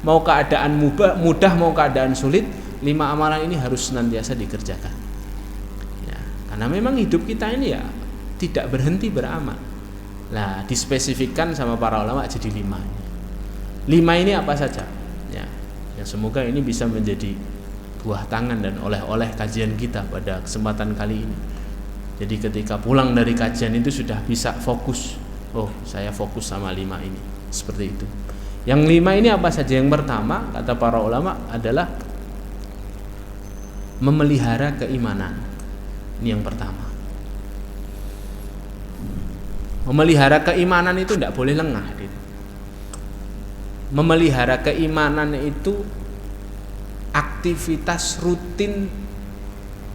mau keadaan mudah mau keadaan sulit, 5 amalan ini harus senantiasa dikerjakan. Ya, karena memang hidup kita ini ya tidak berhenti beramal. Nah, dispesifikkan sama para ulama jadi 5. 5 ini apa saja? Ya, semoga ini bisa menjadi buah tangan dan oleh-oleh kajian kita pada kesempatan kali ini. Jadi ketika pulang dari kajian itu sudah bisa fokus. Oh, saya fokus sama 5 ini. Seperti itu. Yang 5 ini apa saja? Yang pertama, kata para ulama adalah memelihara keimanan. Ini yang pertama. Memelihara keimanan itu tidak boleh lengah. Memelihara keimanan itu aktivitas rutin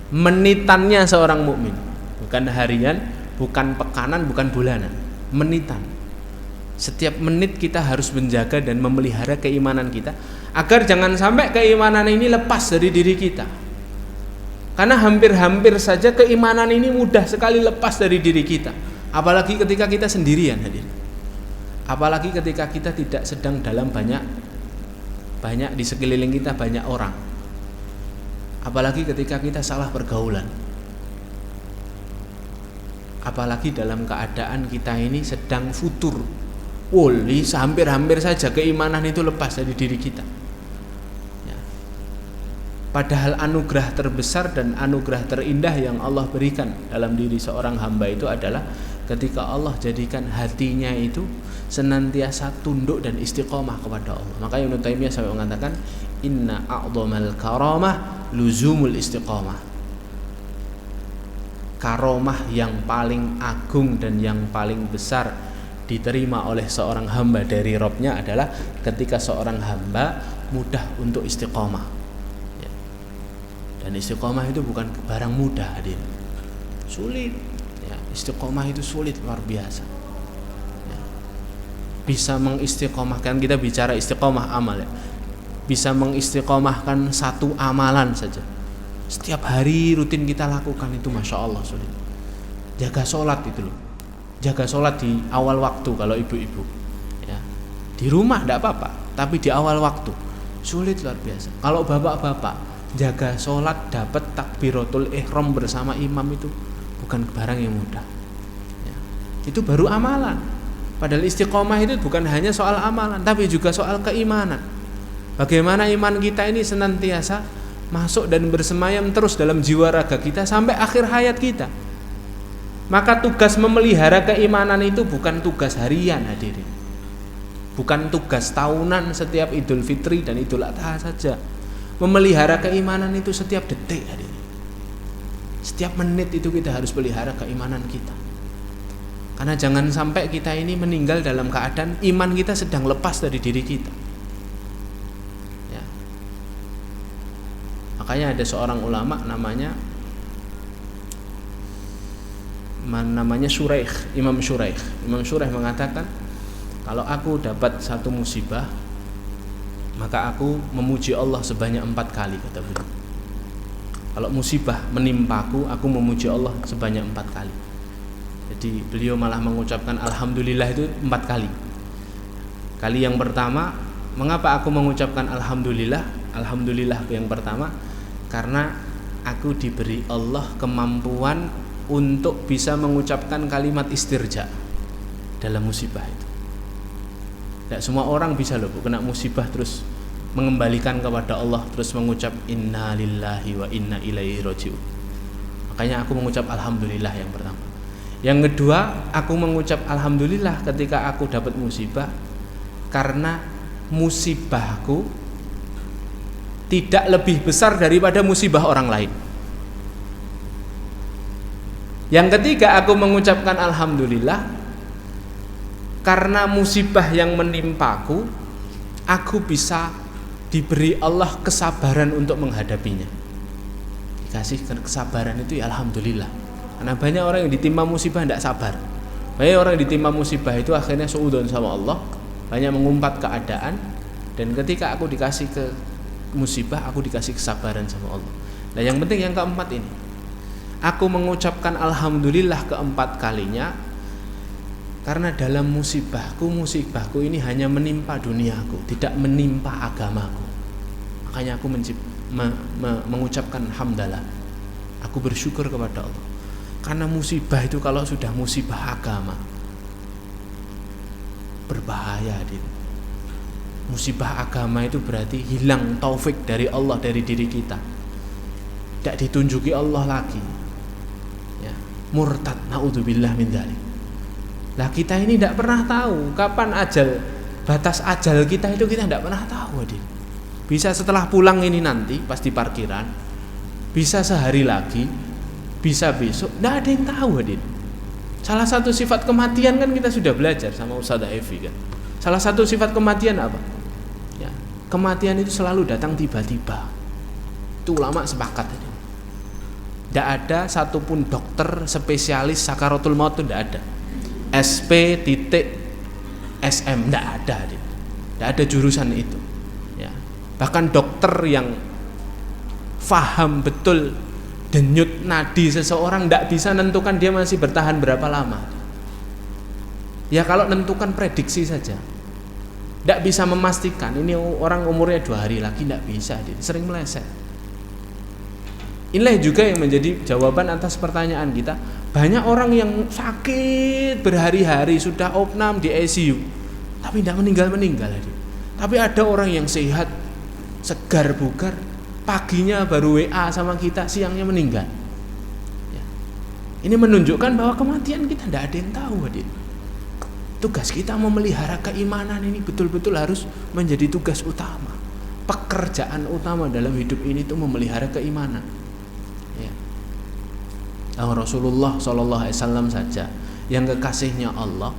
menitannya seorang mukmin, bukan harian, bukan pekanan, bukan bulanan, menitan. Setiap menit kita harus menjaga dan memelihara keimanan kita agar jangan sampai keimanan ini lepas dari diri kita. Karena hampir-hampir saja keimanan ini mudah sekali lepas dari diri kita, apalagi ketika kita sendirian, hadirin. Apalagi ketika kita tidak sedang dalam banyak di sekeliling kita banyak orang. Apalagi ketika kita salah pergaulan. Apalagi dalam keadaan kita ini sedang futur. Hampir-hampir saja keimanan itu lepas dari diri kita. Ya. Padahal anugerah terbesar dan anugerah terindah yang Allah berikan dalam diri seorang hamba itu adalah ketika Allah jadikan hatinya itu senantiasa tunduk dan istiqomah kepada Allah. Maka Ibnu Taimiyah sampai mengatakan inna a'dhamal karamah luzumul istiqomah. Karomah yang paling agung dan yang paling besar diterima oleh seorang hamba dari Rabb-nya adalah ketika seorang hamba mudah untuk istiqomah. Ya. Dan istiqomah itu bukan barang mudah, hadirin. Sulit. Ya, istiqomah itu sulit, luar biasa. Bisa mengistiqomahkan, kita bicara istiqomah amal ya, bisa mengistiqomahkan satu amalan saja setiap hari rutin kita lakukan itu masya Allah sulit. Jaga sholat itu loh, jaga sholat di awal waktu kalau ibu-ibu ya. Di rumah tidak apa-apa, tapi di awal waktu sulit luar biasa. Kalau bapak-bapak jaga sholat dapat takbiratul ihram bersama imam itu bukan barang yang mudah ya. Itu baru amalan. Padahal istiqomah itu bukan hanya soal amalan, tapi juga soal keimanan. Bagaimana iman kita ini senantiasa masuk dan bersemayam terus dalam jiwa raga kita sampai akhir hayat kita. Maka tugas memelihara keimanan itu bukan tugas harian, hadirin. Bukan tugas tahunan setiap Idul Fitri dan Idul Adha saja. Memelihara keimanan itu setiap detik, hadirin. Setiap menit itu kita harus pelihara keimanan kita. Karena jangan sampai kita ini meninggal dalam keadaan iman kita sedang lepas dari diri kita. Ya. Makanya ada seorang ulama namanya Shuraih, Imam Shuraih. Imam Shuraih mengatakan, kalau aku dapat satu musibah, maka aku memuji Allah sebanyak 4 kali, kata beliau. Kalau musibah menimpaku, aku memuji Allah sebanyak 4 kali. Jadi beliau malah mengucapkan alhamdulillah itu 4 kali. Kali yang pertama, mengapa aku mengucapkan alhamdulillah? Alhamdulillah yang pertama karena aku diberi Allah kemampuan untuk bisa mengucapkan kalimat istirja dalam musibah itu. Tidak semua orang bisa loh kena musibah terus mengembalikan kepada Allah, terus mengucap inna lillahi wa inna ilaihi raji'un. Makanya aku mengucap alhamdulillah yang pertama. Yang kedua, aku mengucap alhamdulillah ketika aku dapat musibah karena musibahku tidak lebih besar daripada musibah orang lain. Yang ketiga, aku mengucapkan alhamdulillah karena musibah yang menimpaku, aku bisa diberi Allah kesabaran untuk menghadapinya. Dikasih kesabaran itu ya alhamdulillah. Karena banyak orang yang ditimpa musibah tidak sabar. Banyak orang yang ditimpa musibah itu akhirnya suudzon sama Allah, banyak mengumpat keadaan, dan ketika aku dikasih ke musibah, aku dikasih kesabaran sama Allah. Nah yang penting yang keempat ini, aku mengucapkan alhamdulillah keempat kalinya Karena dalam musibahku ini hanya menimpa duniaku, tidak menimpa agamaku. Makanya aku mengucapkan hamdalah. Aku bersyukur kepada Allah. Karena musibah itu kalau sudah musibah agama, berbahaya. Musibah agama itu berarti hilang taufik dari Allah dari diri kita, tidak ditunjuki Allah lagi, ya, murtad, naudzubillah min dzalik. Lah kita ini tidak pernah tahu kapan ajal, batas ajal kita itu kita tidak pernah tahu, Adin. Bisa setelah pulang ini nanti pas di parkiran, bisa sehari lagi, bisa besok, tidak ada yang tahu, Adin. Salah satu sifat kematian kan kita sudah belajar sama Ustazah Evi kan. Salah satu sifat kematian apa? Ya, kematian itu selalu datang tiba-tiba. Itu ulama sepakat, Adin. Tidak ada satupun dokter spesialis sakaratul maut itu tidak ada. SP.SM tidak ada, tidak ada jurusan itu. Ya. Bahkan dokter yang faham betul denyut nadi seseorang tidak bisa menentukan dia masih bertahan berapa lama. Ya kalau menentukan prediksi saja, tidak bisa memastikan ini orang umurnya 2 hari lagi, tidak bisa, sering meleset. Inilah juga yang menjadi jawaban atas pertanyaan kita. Banyak orang yang sakit berhari-hari sudah opnam di ICU, tapi tidak meninggal. Tapi ada orang yang sehat, segar bugar, paginya baru WA sama kita, siangnya meninggal. Ya. Ini menunjukkan bahwa kematian kita tidak ada yang tahu, Adin. Tugas kita memelihara keimanan ini betul-betul harus menjadi tugas utama. Pekerjaan utama dalam hidup ini itu memelihara keimanan. Rasulullah SAW saja yang kekasihnya Allah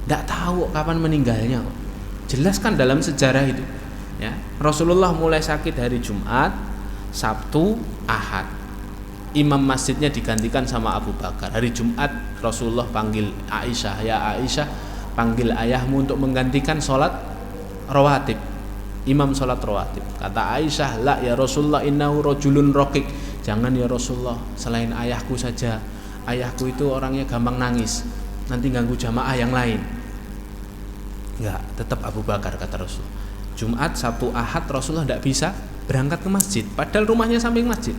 tidak tahu kapan meninggalnya. Jelas kan dalam sejarah itu, ya, Rasulullah mulai sakit hari Jumat, Sabtu, Ahad. Imam masjidnya digantikan sama Abu Bakar. Hari Jumat Rasulullah panggil Aisyah, ya Aisyah, panggil ayahmu untuk menggantikan sholat rawatib, imam sholat rawatib. Kata Aisyah, la ya Rasulullah innahu rajulun raqiq. Jangan ya Rasulullah, selain ayahku saja. Ayahku itu orangnya gampang nangis, nanti ganggu jamaah yang lain. Enggak, tetap Abu Bakar, kata Rasul. Jumat, Sabtu, Ahad Rasulullah tidak bisa berangkat ke masjid, padahal rumahnya samping masjid.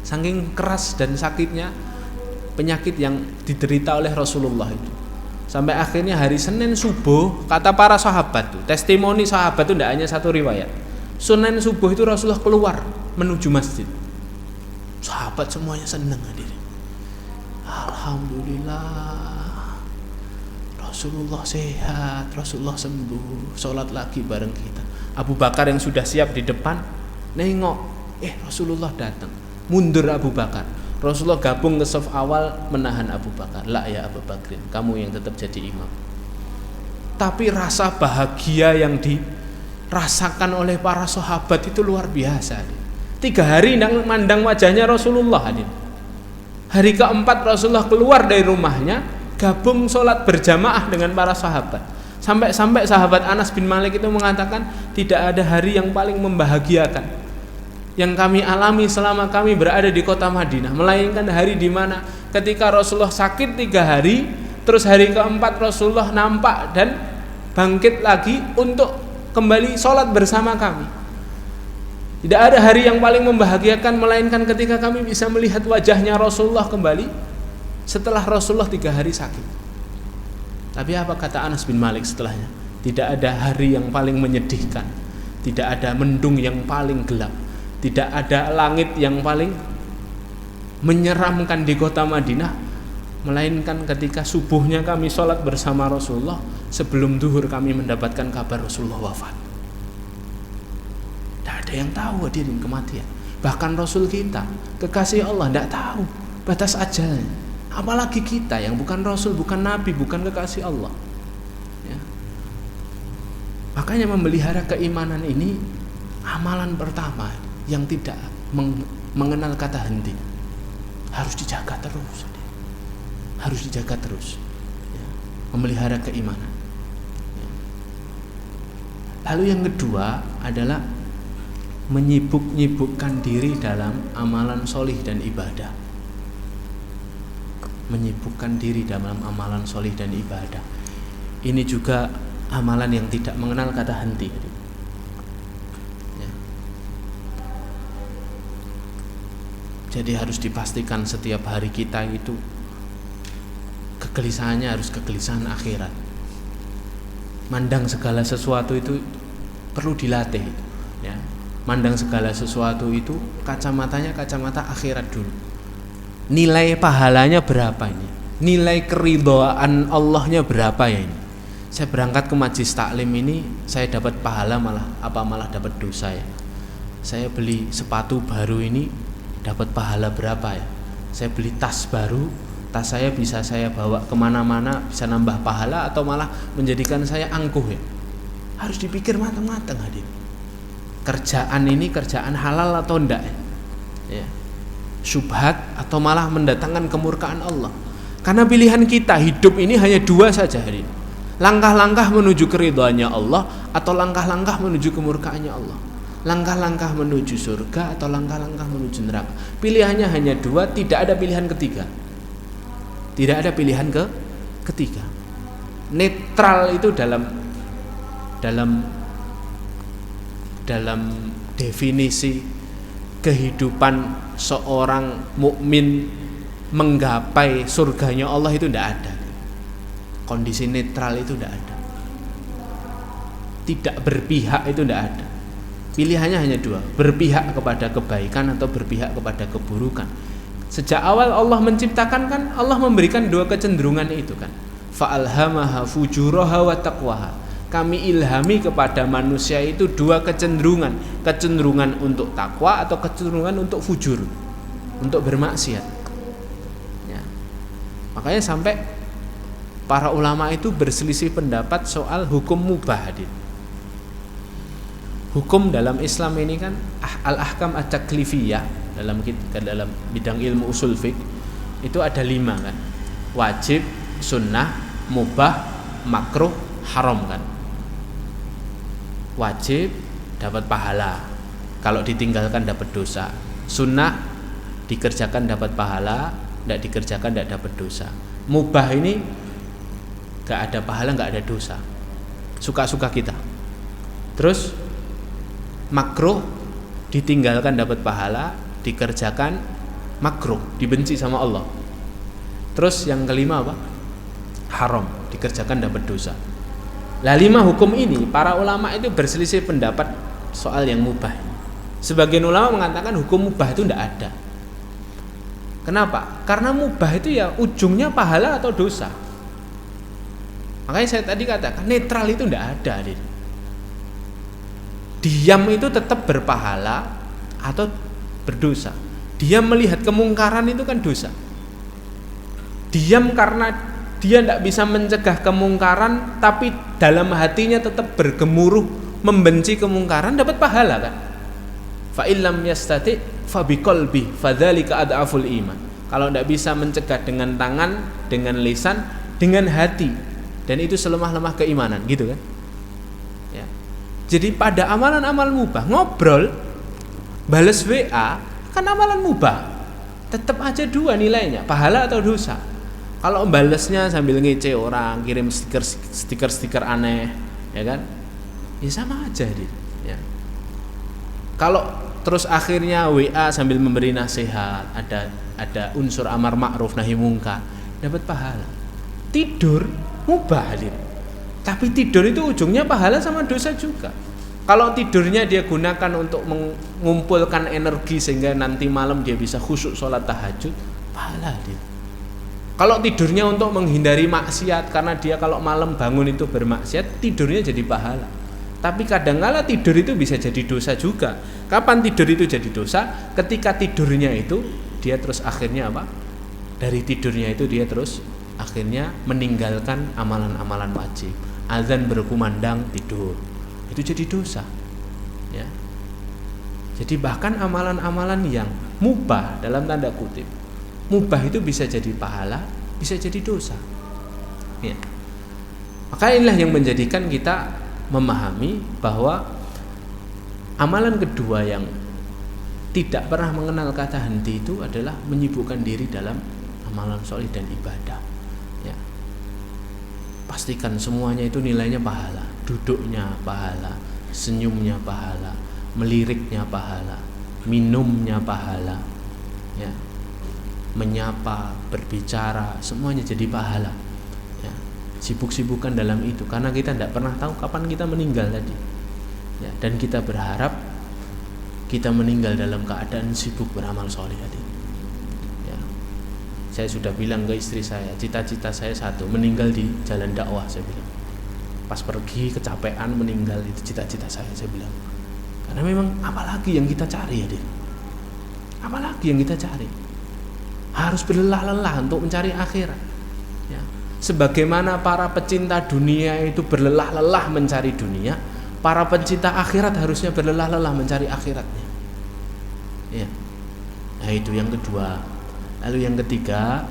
Saking keras dan sakitnya penyakit yang diderita oleh Rasulullah itu, sampai akhirnya hari Senin subuh, kata para sahabat tuh, testimoni sahabat itu tidak hanya satu riwayat. Senin subuh itu Rasulullah keluar menuju masjid. Sahabat semuanya senang, hadirin. Alhamdulillah, Rasulullah sehat, Rasulullah sembuh, sholat lagi bareng kita. Abu Bakar yang sudah siap di depan nengok, Rasulullah datang, mundur Abu Bakar. Rasulullah gabung ke saf awal menahan Abu Bakar. La ya Abu Bakrin, kamu yang tetap jadi imam. Tapi rasa bahagia yang dirasakan oleh para sahabat itu luar biasa. 3 hari tidak memandang wajahnya Rasulullah. Hari keempat Rasulullah keluar dari rumahnya, gabung sholat berjamaah dengan para sahabat. Sampai sahabat Anas bin Malik itu mengatakan, tidak ada hari yang paling membahagiakan yang kami alami selama kami berada di kota Madinah, melainkan hari di mana ketika Rasulullah sakit 3 hari, terus hari keempat Rasulullah nampak dan bangkit lagi untuk kembali sholat bersama kami. Tidak ada hari yang paling membahagiakan melainkan ketika kami bisa melihat wajahnya Rasulullah kembali setelah Rasulullah 3 hari sakit. Tapi apa kata Anas bin Malik setelahnya? Tidak ada hari yang paling menyedihkan, tidak ada mendung yang paling gelap, tidak ada langit yang paling menyeramkan di kota Madinah, melainkan ketika subuhnya kami sholat bersama Rasulullah, sebelum duhur kami mendapatkan kabar Rasulullah wafat. Tidak ada yang tahu hadirin kematian. Bahkan Rasul kita, kekasih Allah, tidak tahu batas ajalnya. Apalagi kita yang bukan Rasul, bukan Nabi, bukan kekasih Allah, ya. Makanya memelihara keimanan ini amalan pertama yang tidak mengenal kata henti. Harus dijaga terus, harus dijaga terus, ya. Memelihara keimanan, ya. Lalu yang kedua adalah menyibuk-nyibukkan diri dalam amalan solih dan ibadah. menyibukkan diri dalam amalan solih dan ibadah. Ini juga amalan yang tidak mengenal kata henti. Ya. Jadi harus dipastikan setiap hari kita itu kegelisahannya harus kegelisahan akhirat. Mandang segala sesuatu itu perlu dilatih, ya. Mandang segala sesuatu itu kacamatanya kacamata akhirat dulu. Nilai pahalanya berapa ini? Nilai keridhaan Allahnya berapa ya ini? Saya berangkat ke majlis taklim ini, saya dapat pahala malah dapat dosa ya? Saya beli sepatu baru ini dapat pahala berapa ya? Saya beli tas baru, tas saya bisa saya bawa kemana-mana, bisa nambah pahala atau malah menjadikan saya angkuh ya? Harus dipikir matang-matang hadir. Kerjaan ini kerjaan halal atau enggak ya? Syubhat atau malah mendatangkan kemurkaan Allah. Karena pilihan kita hidup ini hanya dua saja hadir. Langkah-langkah menuju keridhaannya Allah atau langkah-langkah menuju kemurkaannya Allah. Langkah-langkah menuju surga atau langkah-langkah menuju neraka. Pilihannya hanya dua, tidak ada pilihan ketiga. Tidak ada pilihan ketiga. Netral itu dalam definisi kehidupan seorang mukmin menggapai surganya Allah itu tidak ada. Kondisi netral itu tidak ada. Tidak berpihak itu tidak ada. Pilihannya hanya dua, berpihak kepada kebaikan atau berpihak kepada keburukan. Sejak awal Allah menciptakan kan Allah memberikan dua kecenderungan itu kan. Fa'alhamaha fujuraha wa taqwaha. Kami ilhami kepada manusia itu dua kecenderungan, kecenderungan untuk takwa atau kecenderungan untuk fujur, untuk bermaksiat. Ya. Makanya sampai para ulama itu berselisih pendapat soal hukum mubah hadir. Hukum dalam Islam ini kan al-ahkam at-taklifiyah dalam bidang ilmu usul fiqh itu ada 5 kan. Wajib, sunnah, mubah, makruh, haram kan. Wajib dapat pahala, kalau ditinggalkan dapat dosa. Sunnah dikerjakan dapat pahala, tidak dikerjakan tidak dapat dosa. Mubah ini gak ada pahala, gak ada dosa, suka-suka kita. Terus makruh ditinggalkan dapat pahala, dikerjakan makruh, dibenci sama Allah. Terus yang kelima apa? Haram, dikerjakan dapat dosa. Lah 5 hukum ini para ulama itu berselisih pendapat soal yang mubah. Sebagian ulama mengatakan hukum mubah itu tidak ada. Kenapa? Karena mubah itu ya ujungnya pahala atau dosa. Makanya saya tadi katakan netral itu tidak ada. Diam itu tetap berpahala atau berdosa. Diam melihat kemungkaran itu kan dosa. Diam karena dia tidak bisa mencegah kemungkaran, tapi dalam hatinya tetap bergemuruh membenci kemungkaran, dapat pahala kan. Fa illam yastati fa biqalbi fadzalika ad'aful iman. Kalau tidak bisa mencegah dengan tangan, dengan lisan, dengan hati, dan itu selemah-lemah keimanan, gitu kan. Ya. Jadi pada amalan-amal mubah, ngobrol, balas WA, kan amalan mubah. Tetap aja 2 nilainya, pahala atau dosa. Kalau balesnya sambil ngece orang, kirim stiker aneh, ya kan? Ya sama aja dia. Ya. Kalau terus akhirnya WA sambil memberi nasihat, ada unsur amar ma'ruf nahi mungkar, dapat pahala. Tidur mubah dia. Tapi tidur itu ujungnya pahala sama dosa juga. Kalau tidurnya dia gunakan untuk mengumpulkan energi sehingga nanti malam dia bisa khusyuk sholat tahajud, pahala dia. Kalau tidurnya untuk menghindari maksiat, karena dia kalau malam bangun itu bermaksiat, tidurnya jadi pahala. Tapi kadang-kala tidur itu bisa jadi dosa juga. Kapan tidur itu jadi dosa? Ketika tidurnya itu dia terus akhirnya apa? Dari tidurnya itu dia terus akhirnya meninggalkan amalan-amalan wajib. Azan berkumandang tidur, itu jadi dosa. Ya. Jadi bahkan amalan-amalan yang mubah dalam tanda kutip, mubah itu bisa jadi pahala, bisa jadi dosa. Ya. Maka inilah yang menjadikan kita memahami bahwa amalan kedua yang tidak pernah mengenal kata henti itu adalah menyibukkan diri dalam amalan soleh dan ibadah. Ya. Pastikan semuanya itu nilainya pahala. Duduknya pahala, senyumnya pahala, meliriknya pahala, minumnya pahala, ya. Menyapa, berbicara, semuanya jadi pahala. Ya. Sibuk-sibukan dalam itu, karena kita tidak pernah tahu kapan kita meninggal tadi. Ya. Dan kita berharap kita meninggal dalam keadaan sibuk beramal soleh tadi. Ya. Saya sudah bilang ke istri saya, cita-cita saya satu, meninggal di jalan dakwah, saya bilang. Pas pergi kecapean meninggal, itu cita-cita saya bilang. Karena memang apalagi yang kita cari, ya, apalagi yang kita cari? Harus berlelah-lelah untuk mencari akhirat. Ya. Sebagaimana para pecinta dunia itu berlelah-lelah mencari dunia, para pencinta akhirat harusnya berlelah-lelah mencari akhiratnya. Ya. Nah, itu yang kedua. Lalu yang ketiga,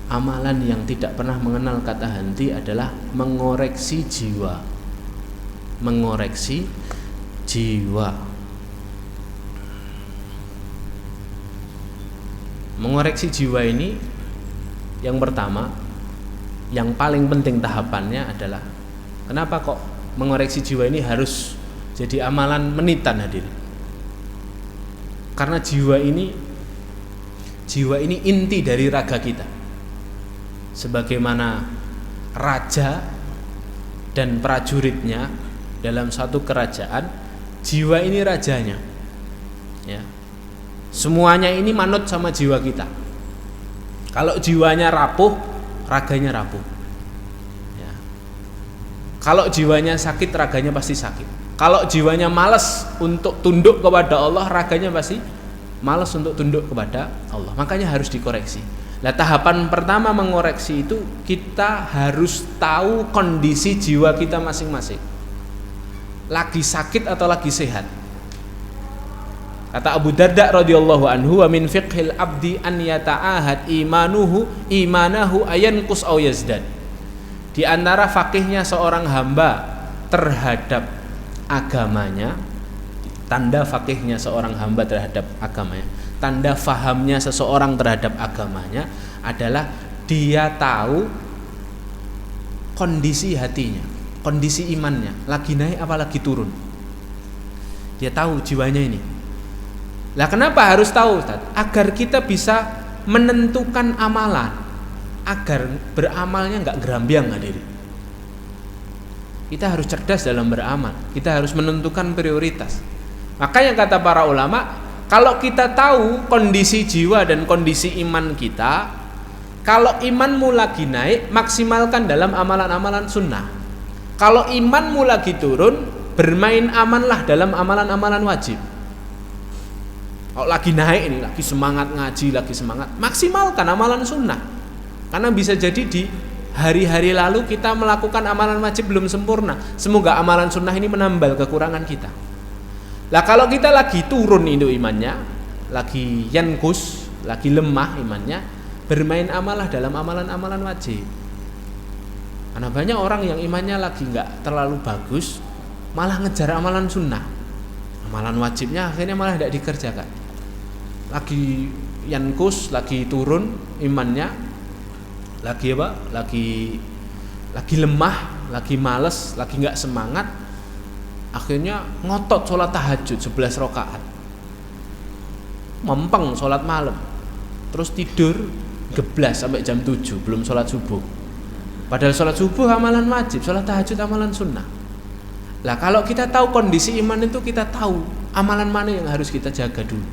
amalan yang tidak pernah mengenal kata henti adalah mengoreksi jiwa. Mengoreksi jiwa. Mengoreksi jiwa ini, yang pertama, yang paling penting tahapannya adalah, kenapa kok mengoreksi jiwa ini harus jadi amalan menitan, hadirin? Karena jiwa ini inti dari raga kita. Sebagaimana raja dan prajuritnya dalam satu kerajaan, jiwa ini rajanya. Ya. Semuanya ini manut sama jiwa kita. Kalau jiwanya rapuh, raganya rapuh. Ya. Kalau jiwanya sakit, raganya pasti sakit. Kalau jiwanya malas untuk tunduk kepada Allah, raganya pasti malas untuk tunduk kepada Allah. Makanya harus dikoreksi. Nah, tahapan pertama mengoreksi itu, kita harus tahu kondisi jiwa kita masing-masing. Lagi sakit atau lagi sehat. Kata Abu Darda radhiyallahu anhu, wa min fiqhil abdi an yata'ahad imanahu ayanqus aw yazdad. Di antara fakihnya seorang hamba terhadap agamanya, tanda fakihnya seorang hamba terhadap agamanya, tanda fahamnya seseorang terhadap agamanya adalah dia tahu kondisi hatinya, kondisi imannya, lagi naik apa lagi turun. Dia tahu jiwanya ini. Lah, kenapa harus tahu, Ustaz? Agar kita bisa menentukan amalan, agar beramalnya enggak gerambiang, hadirin. Kita harus cerdas dalam beramal. Kita harus menentukan prioritas. Maka yang kata para ulama, kalau kita tahu kondisi jiwa dan kondisi iman kita, kalau imanmu lagi naik, maksimalkan dalam amalan-amalan sunnah. Kalau imanmu lagi turun, bermain amanlah dalam amalan-amalan wajib. Kalau lagi naik ini, lagi semangat ngaji, lagi semangat, maksimalkan amalan sunnah. Karena bisa jadi di hari-hari lalu kita melakukan amalan wajib belum sempurna. Semoga amalan sunnah ini menambal kekurangan kita. Lah, kalau kita lagi turun itu imannya, lagi yankus, lagi lemah imannya, bermain amalah dalam amalan-amalan wajib. Karena banyak orang yang imannya lagi nggak terlalu bagus, malah ngejar amalan sunnah. Amalan wajibnya akhirnya malah tidak dikerjakan. Lagi yankus, lagi turun imannya, lagi apa? Lagi lemah, lagi males, lagi nggak semangat. Akhirnya ngotot sholat tahajud 11 rakaat, mempeng sholat malam, terus tidur geblas sampai jam 7 belum sholat subuh. Padahal sholat subuh amalan wajib, sholat tahajud amalan sunnah. Lah, kalau kita tahu kondisi iman itu, kita tahu amalan mana yang harus kita jaga dulu.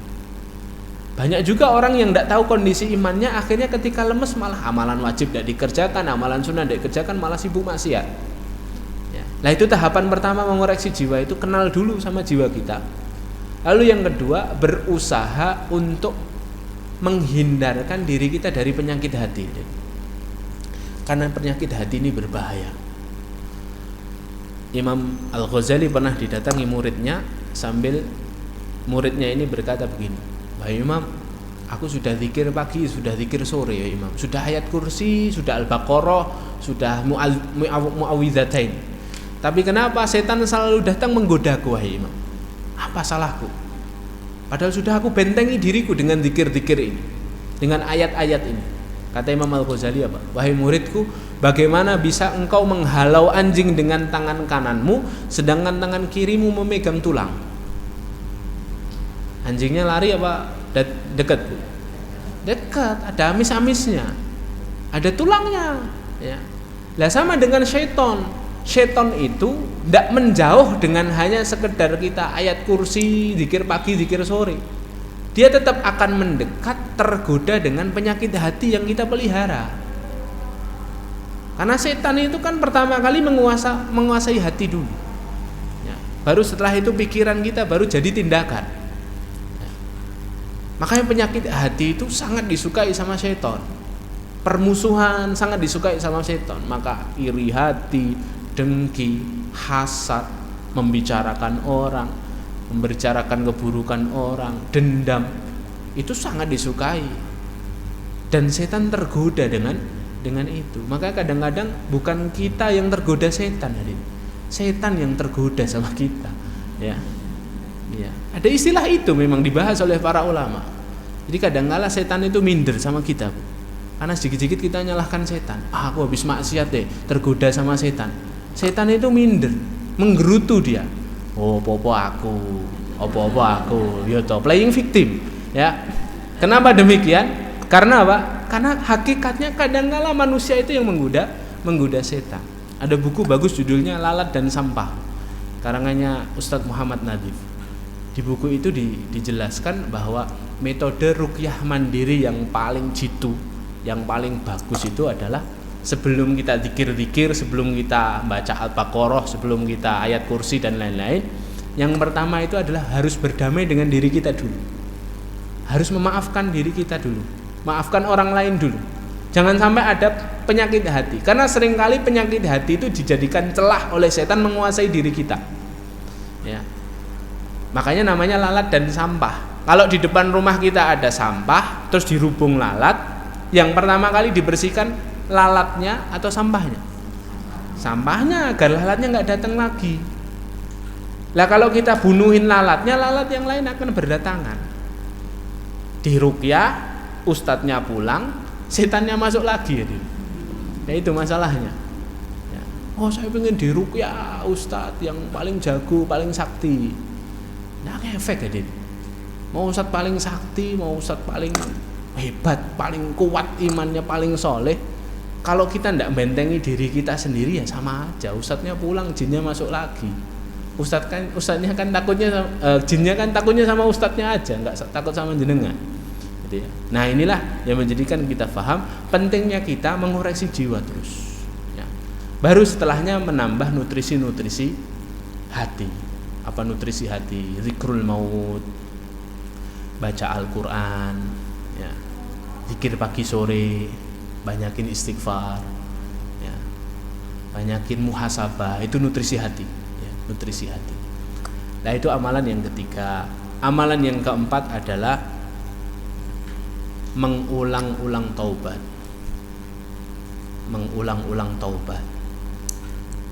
Banyak juga orang yang tidak tahu kondisi imannya, akhirnya ketika lemes malah amalan wajib tidak dikerjakan, amalan sunnah tidak dikerjakan, malah sibuk maksiat. Ya. Nah, itu tahapan pertama mengoreksi jiwa, itu kenal dulu sama jiwa kita. Lalu yang kedua, berusaha untuk menghindarkan diri kita dari penyakit hati. Karena penyakit hati ini berbahaya. Imam Al-Ghazali pernah didatangi muridnya, sambil muridnya ini berkata begini, "Wahai Imam, aku sudah zikir pagi, sudah zikir sore ya Imam, sudah ayat kursi, sudah Al-Baqarah, sudah Mu'awwidzatain. Tapi kenapa setan selalu datang menggodaku, wahai Imam? Apa salahku? Padahal sudah aku bentengi diriku dengan zikir-zikir ini. dengan ayat-ayat ini. Kata Imam Al-Ghazali apa? Wahai muridku, bagaimana bisa engkau menghalau anjing dengan tangan kananmu sedangkan tangan kirimu memegang tulang? Anjingnya lari apa dekat? Dekat, ada amis-amisnya, ada tulangnya, ya. Lah sama dengan syaitan. Syaitan itu tidak menjauh dengan hanya sekedar kita ayat kursi, zikir pagi, zikir sore. Dia tetap akan mendekat, tergoda dengan penyakit hati yang kita pelihara. Karena setan itu kan pertama kali menguasai hati dulu, ya. Baru setelah itu pikiran kita, baru jadi tindakan, ya. Makanya penyakit hati itu sangat disukai sama setan. Permusuhan sangat disukai sama setan. Maka iri hati, dengki, hasad, membicarakan orang, membicarakan keburukan orang, dendam, itu sangat disukai. Dan setan tergoda dengan itu. Maka kadang-kadang bukan kita yang tergoda setan, setan yang tergoda sama kita, ya. Ya. Ada istilah itu memang dibahas oleh para ulama. Jadi kadang-kala setan itu minder sama kita, Bu. Karena sedikit-sedikit kita nyalahkan setan. Aku habis maksiat deh, tergoda sama setan. Setan itu minder, menggerutu dia. Oh, apa aku, ya toh, playing victim, ya. Kenapa demikian? Karena apa? Karena hakikatnya kadang-kala manusia itu yang menggoda setan. Ada buku bagus judulnya Lalat dan Sampah, karangannya Ustadz Muhammad Nadif. Di buku itu dijelaskan bahwa metode ruqyah mandiri yang paling jitu, yang paling bagus itu adalah sebelum kita zikir-zikir, sebelum kita baca Al-Baqarah, sebelum kita ayat kursi dan lain-lain, yang pertama itu adalah harus berdamai dengan diri kita dulu. Harus memaafkan diri kita dulu. Maafkan orang lain dulu. Jangan sampai ada penyakit hati. Karena seringkali penyakit hati itu dijadikan celah oleh setan menguasai diri kita, ya. Makanya namanya lalat dan sampah. Kalau di depan rumah kita ada sampah, terus dirubung lalat, yang pertama kali dibersihkan lalatnya atau sampahnya? Sampahnya, agar lalatnya nggak datang lagi. Lah kalau kita bunuhin lalatnya, lalat yang lain akan berdatangan. Diruqyah, ustadznya pulang, setannya masuk lagi, ya itu masalahnya, ya. Oh, saya pengen diruqyah ustadz yang paling jago, paling sakti. Nah, efek ya, mau ustadz paling sakti, mau ustadz paling hebat, paling kuat imannya, paling soleh, kalau kita tidak bentengi diri kita sendiri ya sama aja. Ustadznya pulang, jinnya masuk lagi. Ustadznya kan takutnya, jinnya kan takutnya sama ustadznya aja, nggak takut sama jenengan. Gitu ya. Nah inilah yang menjadikan kita paham pentingnya kita mengoreksi jiwa terus. Ya. Baru setelahnya menambah nutrisi hati. Apa nutrisi hati? Zikrul maut, baca Al-Quran, ya. Zikir pagi sore, banyakin istighfar, ya. Banyakin muhasabah, itu nutrisi hati, ya, nutrisi hati. Nah itu amalan yang ketiga. Amalan yang keempat adalah mengulang-ulang taubat. Mengulang-ulang taubat.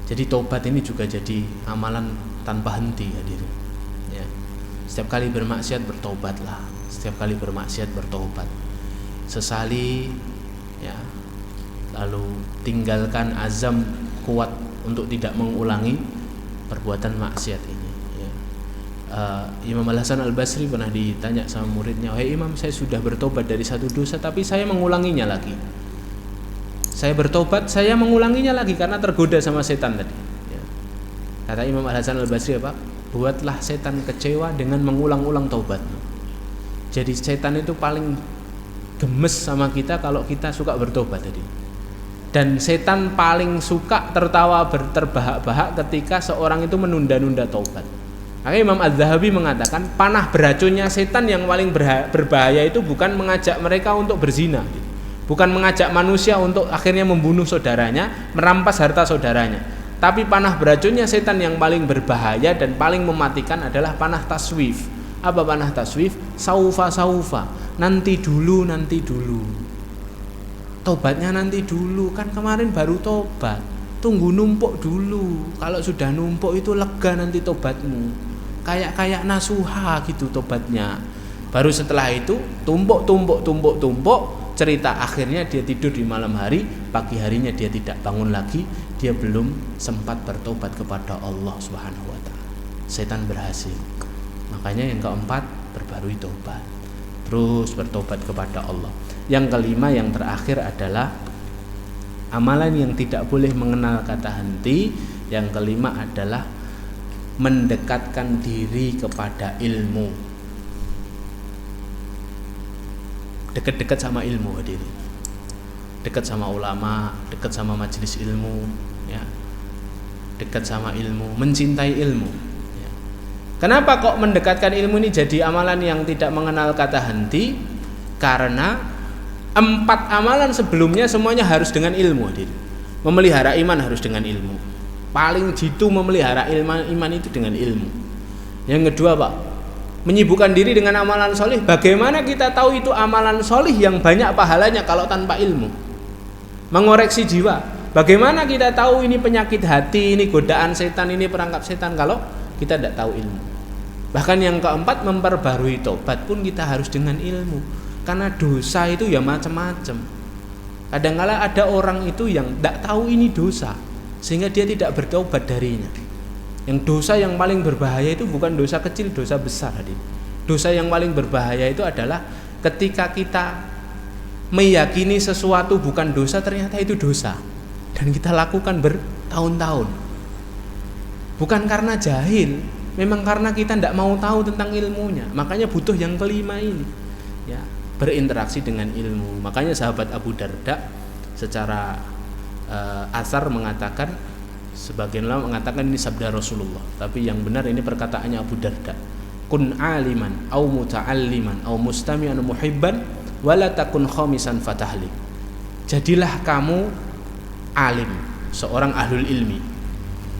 Jadi taubat ini juga jadi amalan tanpa henti, hadirin. Ya. Setiap kali bermaksiat bertobatlah. Setiap kali bermaksiat bertobat. Sesali, ya, lalu tinggalkan azam kuat untuk tidak mengulangi perbuatan maksiat ini, ya. Imam Al-Hasan Al-Basri pernah ditanya sama muridnya, "Wahai Imam, saya sudah bertobat dari satu dosa tapi saya mengulanginya lagi. Saya bertobat, saya mengulanginya lagi karena tergoda sama setan tadi." Ya. Kata Imam Al-Hasan Al-Basri apa? Buatlah setan kecewa dengan mengulang-ulang taubat. Jadi setan itu paling gemes sama kita kalau kita suka bertobat tadi. Dan setan paling suka tertawa terbahak-bahak ketika seorang itu menunda-nunda taubat. Makanya Imam Az-Zahabi mengatakan panah beracunnya setan yang paling berbahaya itu bukan mengajak mereka untuk berzina, bukan mengajak manusia untuk akhirnya membunuh saudaranya, merampas harta saudaranya. Tapi panah beracunnya setan yang paling berbahaya dan paling mematikan adalah panah taswif. Apa panah taswif? Saufa, nanti dulu, tobatnya nanti dulu, kan kemarin baru tobat, tunggu numpuk dulu. Kalau sudah numpuk itu lega nanti tobatmu, kayak nasuha gitu tobatnya. Baru setelah itu tumpuk, cerita akhirnya dia tidur di malam hari, pagi harinya dia tidak bangun lagi, dia belum sempat bertobat kepada Allah Subhanahu wa taala. Setan berhasil. Makanya yang keempat, perbarui tobat. Terus bertobat kepada Allah. Yang kelima, yang terakhir adalah amalan yang tidak boleh mengenal kata henti. Yang kelima adalah mendekatkan diri kepada ilmu. Dekat-dekat sama ilmu, hadirin. Dekat sama ulama, dekat sama majelis ilmu, ya. Dekat sama ilmu, mencintai ilmu, ya. Kenapa kok mendekatkan ilmu ini jadi amalan yang tidak mengenal kata henti? Karena 4 amalan sebelumnya semuanya harus dengan ilmu, hadirin. Memelihara iman harus dengan ilmu. Paling jitu memelihara iman itu dengan ilmu. Yang kedua, Pak, menyibukkan diri dengan amalan solih. Bagaimana kita tahu itu amalan solih yang banyak pahalanya kalau tanpa ilmu? Mengoreksi jiwa. Bagaimana kita tahu ini penyakit hati, ini godaan setan, ini perangkap setan kalau kita tidak tahu ilmu? Bahkan yang keempat, memperbarui tobat pun kita harus dengan ilmu. Karena dosa itu ya macam-macam. Kadang-kala ada orang itu yang tidak tahu ini dosa, sehingga dia tidak bertobat darinya. Yang dosa yang paling berbahaya itu bukan dosa kecil, dosa besar, hadir. Dosa yang paling berbahaya itu adalah ketika kita meyakini sesuatu bukan dosa, ternyata itu dosa, dan kita lakukan bertahun-tahun. Bukan karena jahil, memang karena kita tidak mau tahu tentang ilmunya. Makanya butuh yang kelima ini, ya, berinteraksi dengan ilmu. Makanya sahabat Abu Darda secara asar mengatakan, sebagian ulama mengatakan ini sabda Rasulullah, tapi yang benar ini perkataannya Abu Darda. Kun aliman au muta'alliman au mustami'an muhibban wala takun khamisan fatahli. Jadilah kamu alim, seorang ahlul ilmi.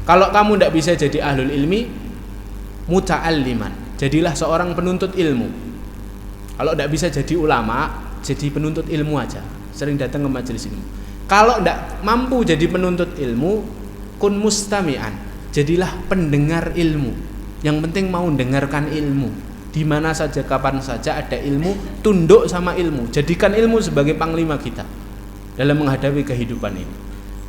Kalau kamu tidak bisa jadi ahlul ilmi, muta'alliman, jadilah seorang penuntut ilmu. Kalau tidak bisa jadi ulama, jadi penuntut ilmu aja, sering datang ke majelis ilmu. Kalau tidak mampu jadi penuntut ilmu, kun mustami'an, jadilah pendengar ilmu. Yang penting mau dengarkan ilmu. Di mana saja, kapan saja ada ilmu, tunduk sama ilmu. Jadikan ilmu sebagai panglima kita dalam menghadapi kehidupan ini.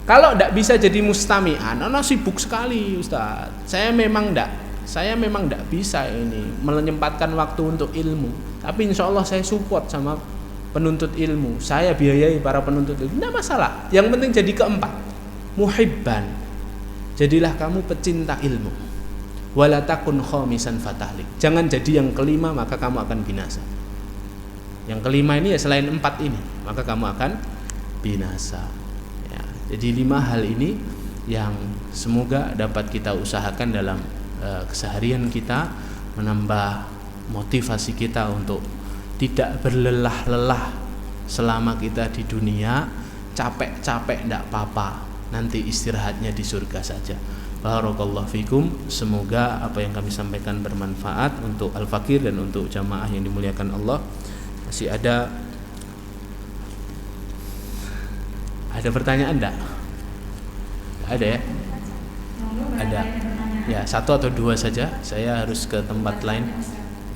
Kalau tidak bisa jadi mustami'an, sibuk sekali Ustaz. Saya memang tidak bisa ini menyempatkan waktu untuk ilmu. Tapi insya Allah saya support sama penuntut ilmu. Saya biayai para penuntut ilmu. Tidak masalah. Yang penting jadi keempat, muhibban, jadilah kamu pecinta ilmu. Wala takun khamisan fatahlik, jangan jadi yang kelima maka kamu akan binasa. Yang kelima ini ya selain 4 ini, maka kamu akan binasa, ya. Jadi 5 hal ini yang semoga dapat kita usahakan dalam keseharian kita, menambah motivasi kita untuk tidak berlelah-lelah selama kita di dunia. Capek-capek tidak apa-apa, nanti istirahatnya di surga saja. Barakallahu fikum. Semoga apa yang kami sampaikan bermanfaat untuk Al-Fakir dan untuk jamaah yang dimuliakan Allah. Masih ada pertanyaan enggak? Ada ya? Ada. Ya, 1 atau 2 saja. Saya harus ke tempat lain.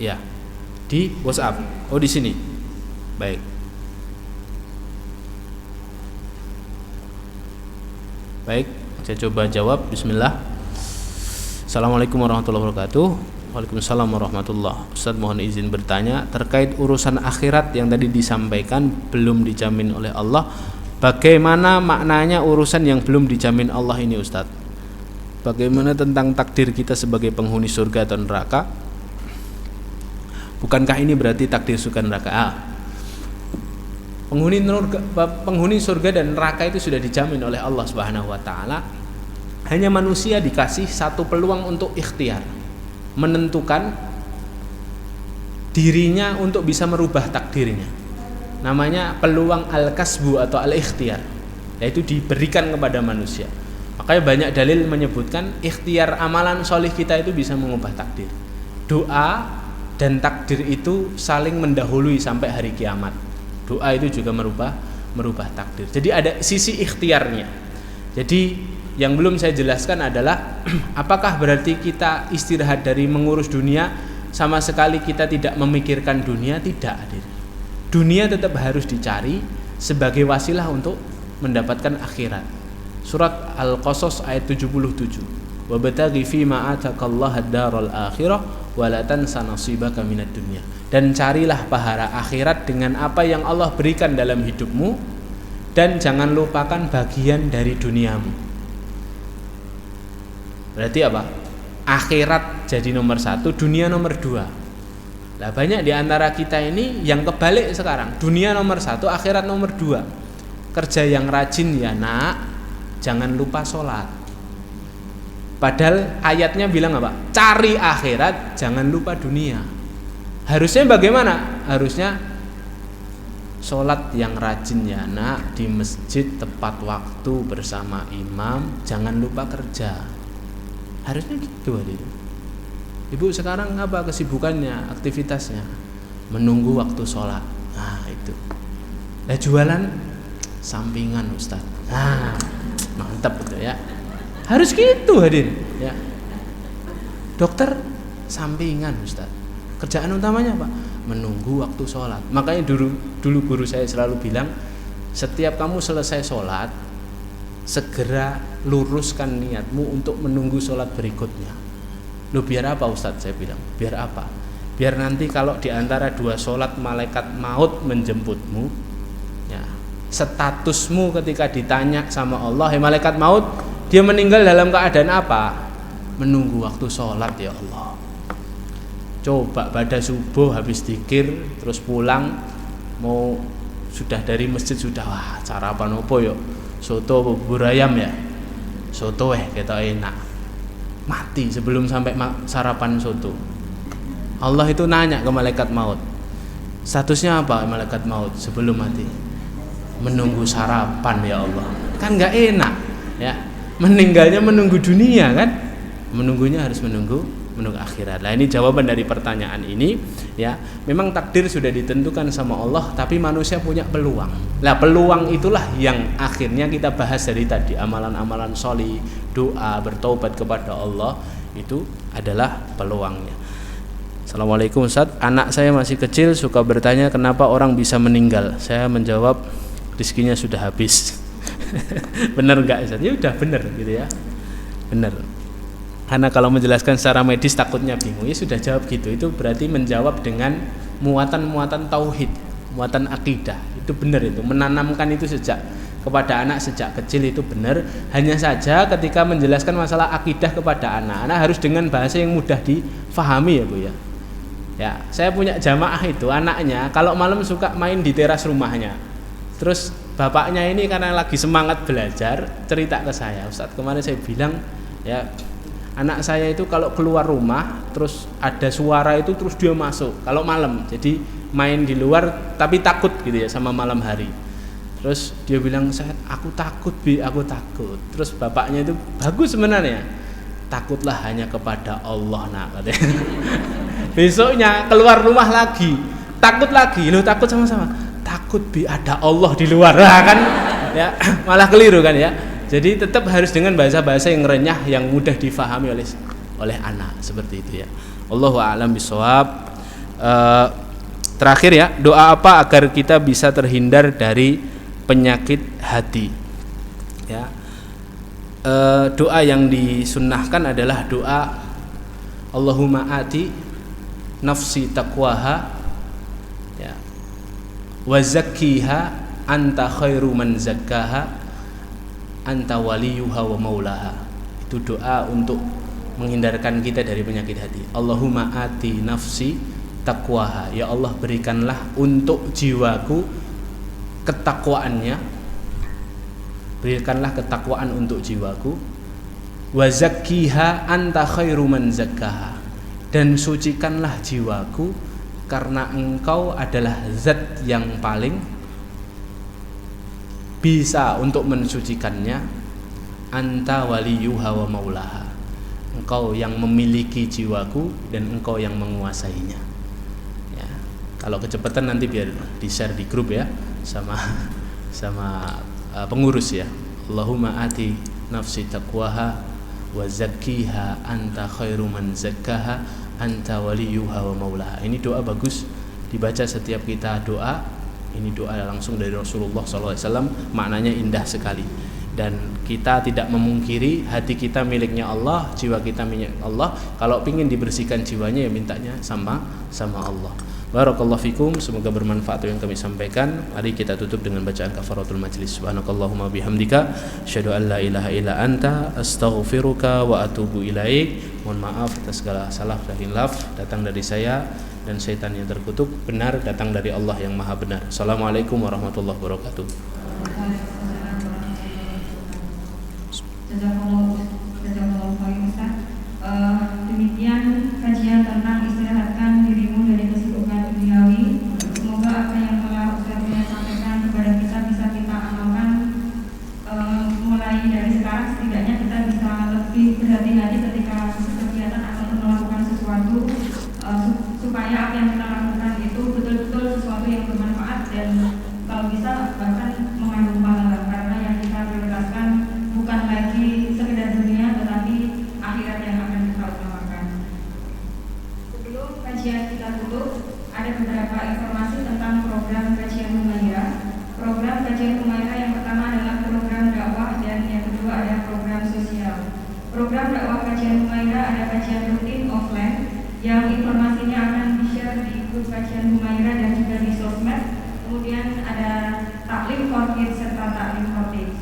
Ya. Di WhatsApp. Oh, di sini. Baik. Baik, saya coba jawab. Bismillah. Assalamualaikum warahmatullahi wabarakatuh. Waalaikumsalam warahmatullahi. Ustaz, mohon izin bertanya terkait urusan akhirat yang tadi disampaikan belum dijamin oleh Allah. Bagaimana maknanya urusan yang belum dijamin Allah ini, Ustaz? Bagaimana tentang takdir kita sebagai penghuni surga atau neraka? Bukankah ini berarti takdir surga neraka? Penghuni surga dan neraka itu sudah dijamin oleh Allah Subhanahu wa taala. Hanya manusia dikasih 1 peluang untuk ikhtiar, menentukan dirinya untuk bisa merubah takdirnya. Namanya peluang al-kasbu atau al-ikhtiar, yaitu diberikan kepada manusia. Makanya banyak dalil menyebutkan ikhtiar amalan solih kita itu bisa mengubah takdir. Doa dan takdir itu saling mendahului sampai hari kiamat. Doa itu juga merubah takdir. Jadi ada sisi ikhtiarnya. Jadi yang belum saya jelaskan adalah apakah berarti kita istirahat dari mengurus dunia sama sekali kita tidak memikirkan dunia, tidak hadir. Dunia tetap harus dicari sebagai wasilah untuk mendapatkan akhirat. Surat Al-Qasas ayat 77. Wabtaghi fima ataqallaha ad-daral akhirah wa la tansa nasibaka minad dunya. Dan carilah pahala akhirat dengan apa yang Allah berikan dalam hidupmu, dan jangan lupakan bagian dari duniamu. Berarti apa? Akhirat jadi nomor 1, dunia nomor 2. Lah banyak di antara kita ini yang kebalik sekarang. Dunia nomor 1, akhirat nomor 2. Kerja yang rajin ya nak, jangan lupa sholat. Padahal ayatnya bilang apa? Cari akhirat, jangan lupa dunia. Harusnya bagaimana? Harusnya sholat yang rajin ya nak, di masjid tepat waktu bersama imam, jangan lupa kerja. Harusnya gitu adik. Ibu sekarang apa kesibukannya, aktivitasnya? Menunggu waktu sholat. Nah itu. Nah jualan sampingan Ustaz. Nah mantap itu ya. Harus gitu hadir ya. Dokter sampingan Ustaz. Kerjaan utamanya apa? Menunggu waktu sholat. Makanya dulu guru saya selalu bilang, setiap kamu selesai sholat, segera luruskan niatmu untuk menunggu sholat berikutnya. Loh biar apa Ustadz? Saya bilang biar apa? Biar nanti kalau di antara 2 sholat malaikat maut menjemputmu, ya, statusmu ketika ditanya sama Allah, malaikat maut, dia meninggal dalam keadaan apa? Menunggu waktu sholat ya Allah. Coba pada subuh habis dzikir terus pulang, mau sudah dari masjid sudah, wah sarapan opo yo? Soto bubur ayam ya? Soto kita enak. Mati sebelum sampai sarapan soto. Allah itu nanya ke malaikat maut, statusnya apa malaikat maut sebelum mati? Menunggu sarapan ya Allah. Kan nggak enak ya, meninggalnya menunggu dunia kan, menunggunya harus menunggu akhirat. Nah ini jawaban dari pertanyaan ini ya. Memang takdir sudah ditentukan sama Allah, tapi manusia punya peluang. Nah peluang itulah yang akhirnya kita bahas dari tadi. Amalan-amalan sholih, doa, bertaubat kepada Allah, itu adalah peluangnya. Assalamualaikum Ustaz, anak saya masih kecil suka bertanya kenapa orang bisa meninggal. Saya menjawab rezekinya sudah habis. Benar enggak Ustaz? Ya udah benar gitu ya. Benar. Karena kalau menjelaskan secara medis takutnya bingung. Ya sudah jawab gitu. Itu berarti menjawab dengan muatan-muatan tauhid, muatan akidah. Itu benar itu. Menanamkan itu kepada anak sejak kecil itu benar. Hanya saja ketika menjelaskan masalah akidah kepada anak harus dengan bahasa yang mudah difahami ya Bu ya. Ya, saya punya jamaah itu anaknya kalau malam suka main di teras rumahnya. Terus bapaknya ini karena lagi semangat belajar cerita ke saya, Ustadz kemarin saya bilang ya, anak saya itu kalau keluar rumah terus ada suara itu terus dia masuk kalau malam, jadi main di luar tapi takut gitu ya sama malam hari. Terus dia bilang aku takut Bi, aku takut. Terus bapaknya itu bagus sebenarnya, takutlah hanya kepada Allah nak katanya. Besoknya keluar rumah lagi takut lagi, lo takut sama-sama takut Bi, ada Allah di luar. Nah, kan ya malah keliru kan ya. Jadi tetap harus dengan bahasa-bahasa yang renyah, yang mudah difahami oleh anak seperti itu ya. Allahu a'lam bishawab. Terakhir ya, doa apa agar kita bisa terhindar dari penyakit hati? Ya, doa yang disunnahkan adalah doa Allahumma ati nafsi taqwaha ya, wa zakkiha anta khairu man zakkaha anta waliyuha wa maulaha. Itu doa untuk menghindarkan kita dari penyakit hati. Allahumma ati nafsi taqwaha, ya Allah berikanlah untuk jiwaku ketakwaannya, berikanlah ketakwaan untuk jiwaku. Wa zakkiha anta khairu man zakkaha, dan sucikanlah jiwaku karena engkau adalah zat yang paling bisa untuk mensucikannya. Anta waliyuha wa maulaha, engkau yang memiliki jiwaku dan engkau yang menguasainya ya. Kalau kecepatan nanti biar di share di grup ya sama pengurus ya. Allahumma ati nafsi taqwaha wa zakkiha anta khairu man zakkaha anta waliyuha wa maulaha. Ini doa bagus dibaca setiap kita doa. Ini doa langsung dari Rasulullah SAW, maknanya indah sekali. Dan kita tidak memungkiri hati kita miliknya Allah, jiwa kita milik Allah. Kalau ingin dibersihkan jiwanya ya mintanya sama Allah. Barakallahu fikum, semoga bermanfaat yang kami sampaikan. Mari kita tutup dengan bacaan kafaratul majlis. Subhanakallahumma bihamdika, asyhadu an la ilaha illa anta, astaghfiruka wa atubu ilaik. Mohon maaf atas segala salah dan hilaf datang dari saya dan syaitan yang terkutuk. Benar datang dari Allah yang Maha benar. Assalamualaikum warahmatullahi wabarakatuh. Demikian kajian tentang istirahatkan dirimu dari kesibukan duniawi. Semoga apa yang telah Ustaz sampaikan kepada kita bisa kita amalkan mulai dari sekarang. Setidaknya kita bisa lebih berhati-hati ketika berkegiatan atau melakukan sesuatu, supaya apa yang kita lakukan itu betul-betul sesuatu yang bermanfaat dan kalau bisa bahkan mengandung pahala, karena yang kita prioritaskan bukan lagi sekedar dunia tetapi akhirat yang akan kita utamakan. Sebelum kajian kita tutup, ada beberapa informasi tentang program kajian Humairah. Program kajian Humairah yang pertama adalah program dakwah dan yang kedua adalah program sosial. Program dakwah kajian Humairah ada kajian rutin offline yang informasinya akan di-share di grup kajian Humairah dan juga di sosmed. Kemudian ada taklim for kids serta taklim for teens.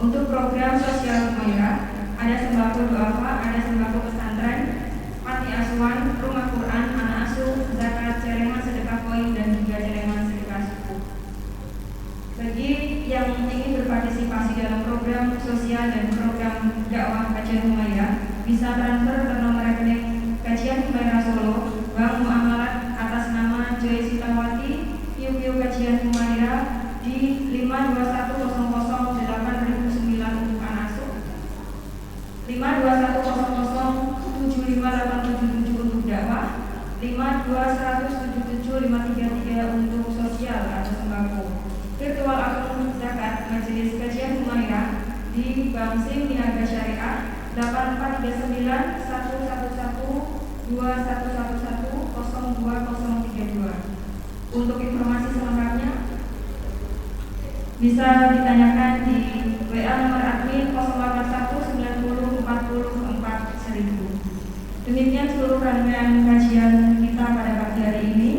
Untuk program sosial Humairah ada sembako duafa, ada sembako pesantren, panti asuhan, rumah Quran, anak asuh, zakat, celengan sedekah koin dan juga celengan sedekah suku. Bagi yang ingin berpartisipasi dalam program sosial dan program dakwah kajian Humairah bisa transfer ke nomor rekening kajian Humairah Solo, Bank Muamalat atas nama Joy Sitawati, Piu kajian Humairah di 521008009 untuk anak asuh, 52100758777 untuk dakwah, 521775333 untuk sosial atau sembako. Virtual akun zakat Majelis Kajian Humairah di Bank SIM Niaga Syariah 8439111211102032. Untuk informasi selengkapnya bisa ditanyakan di WA nomor admin 0819040401000. Demikian seluruh rangkaian kajian kita pada pagi hari ini.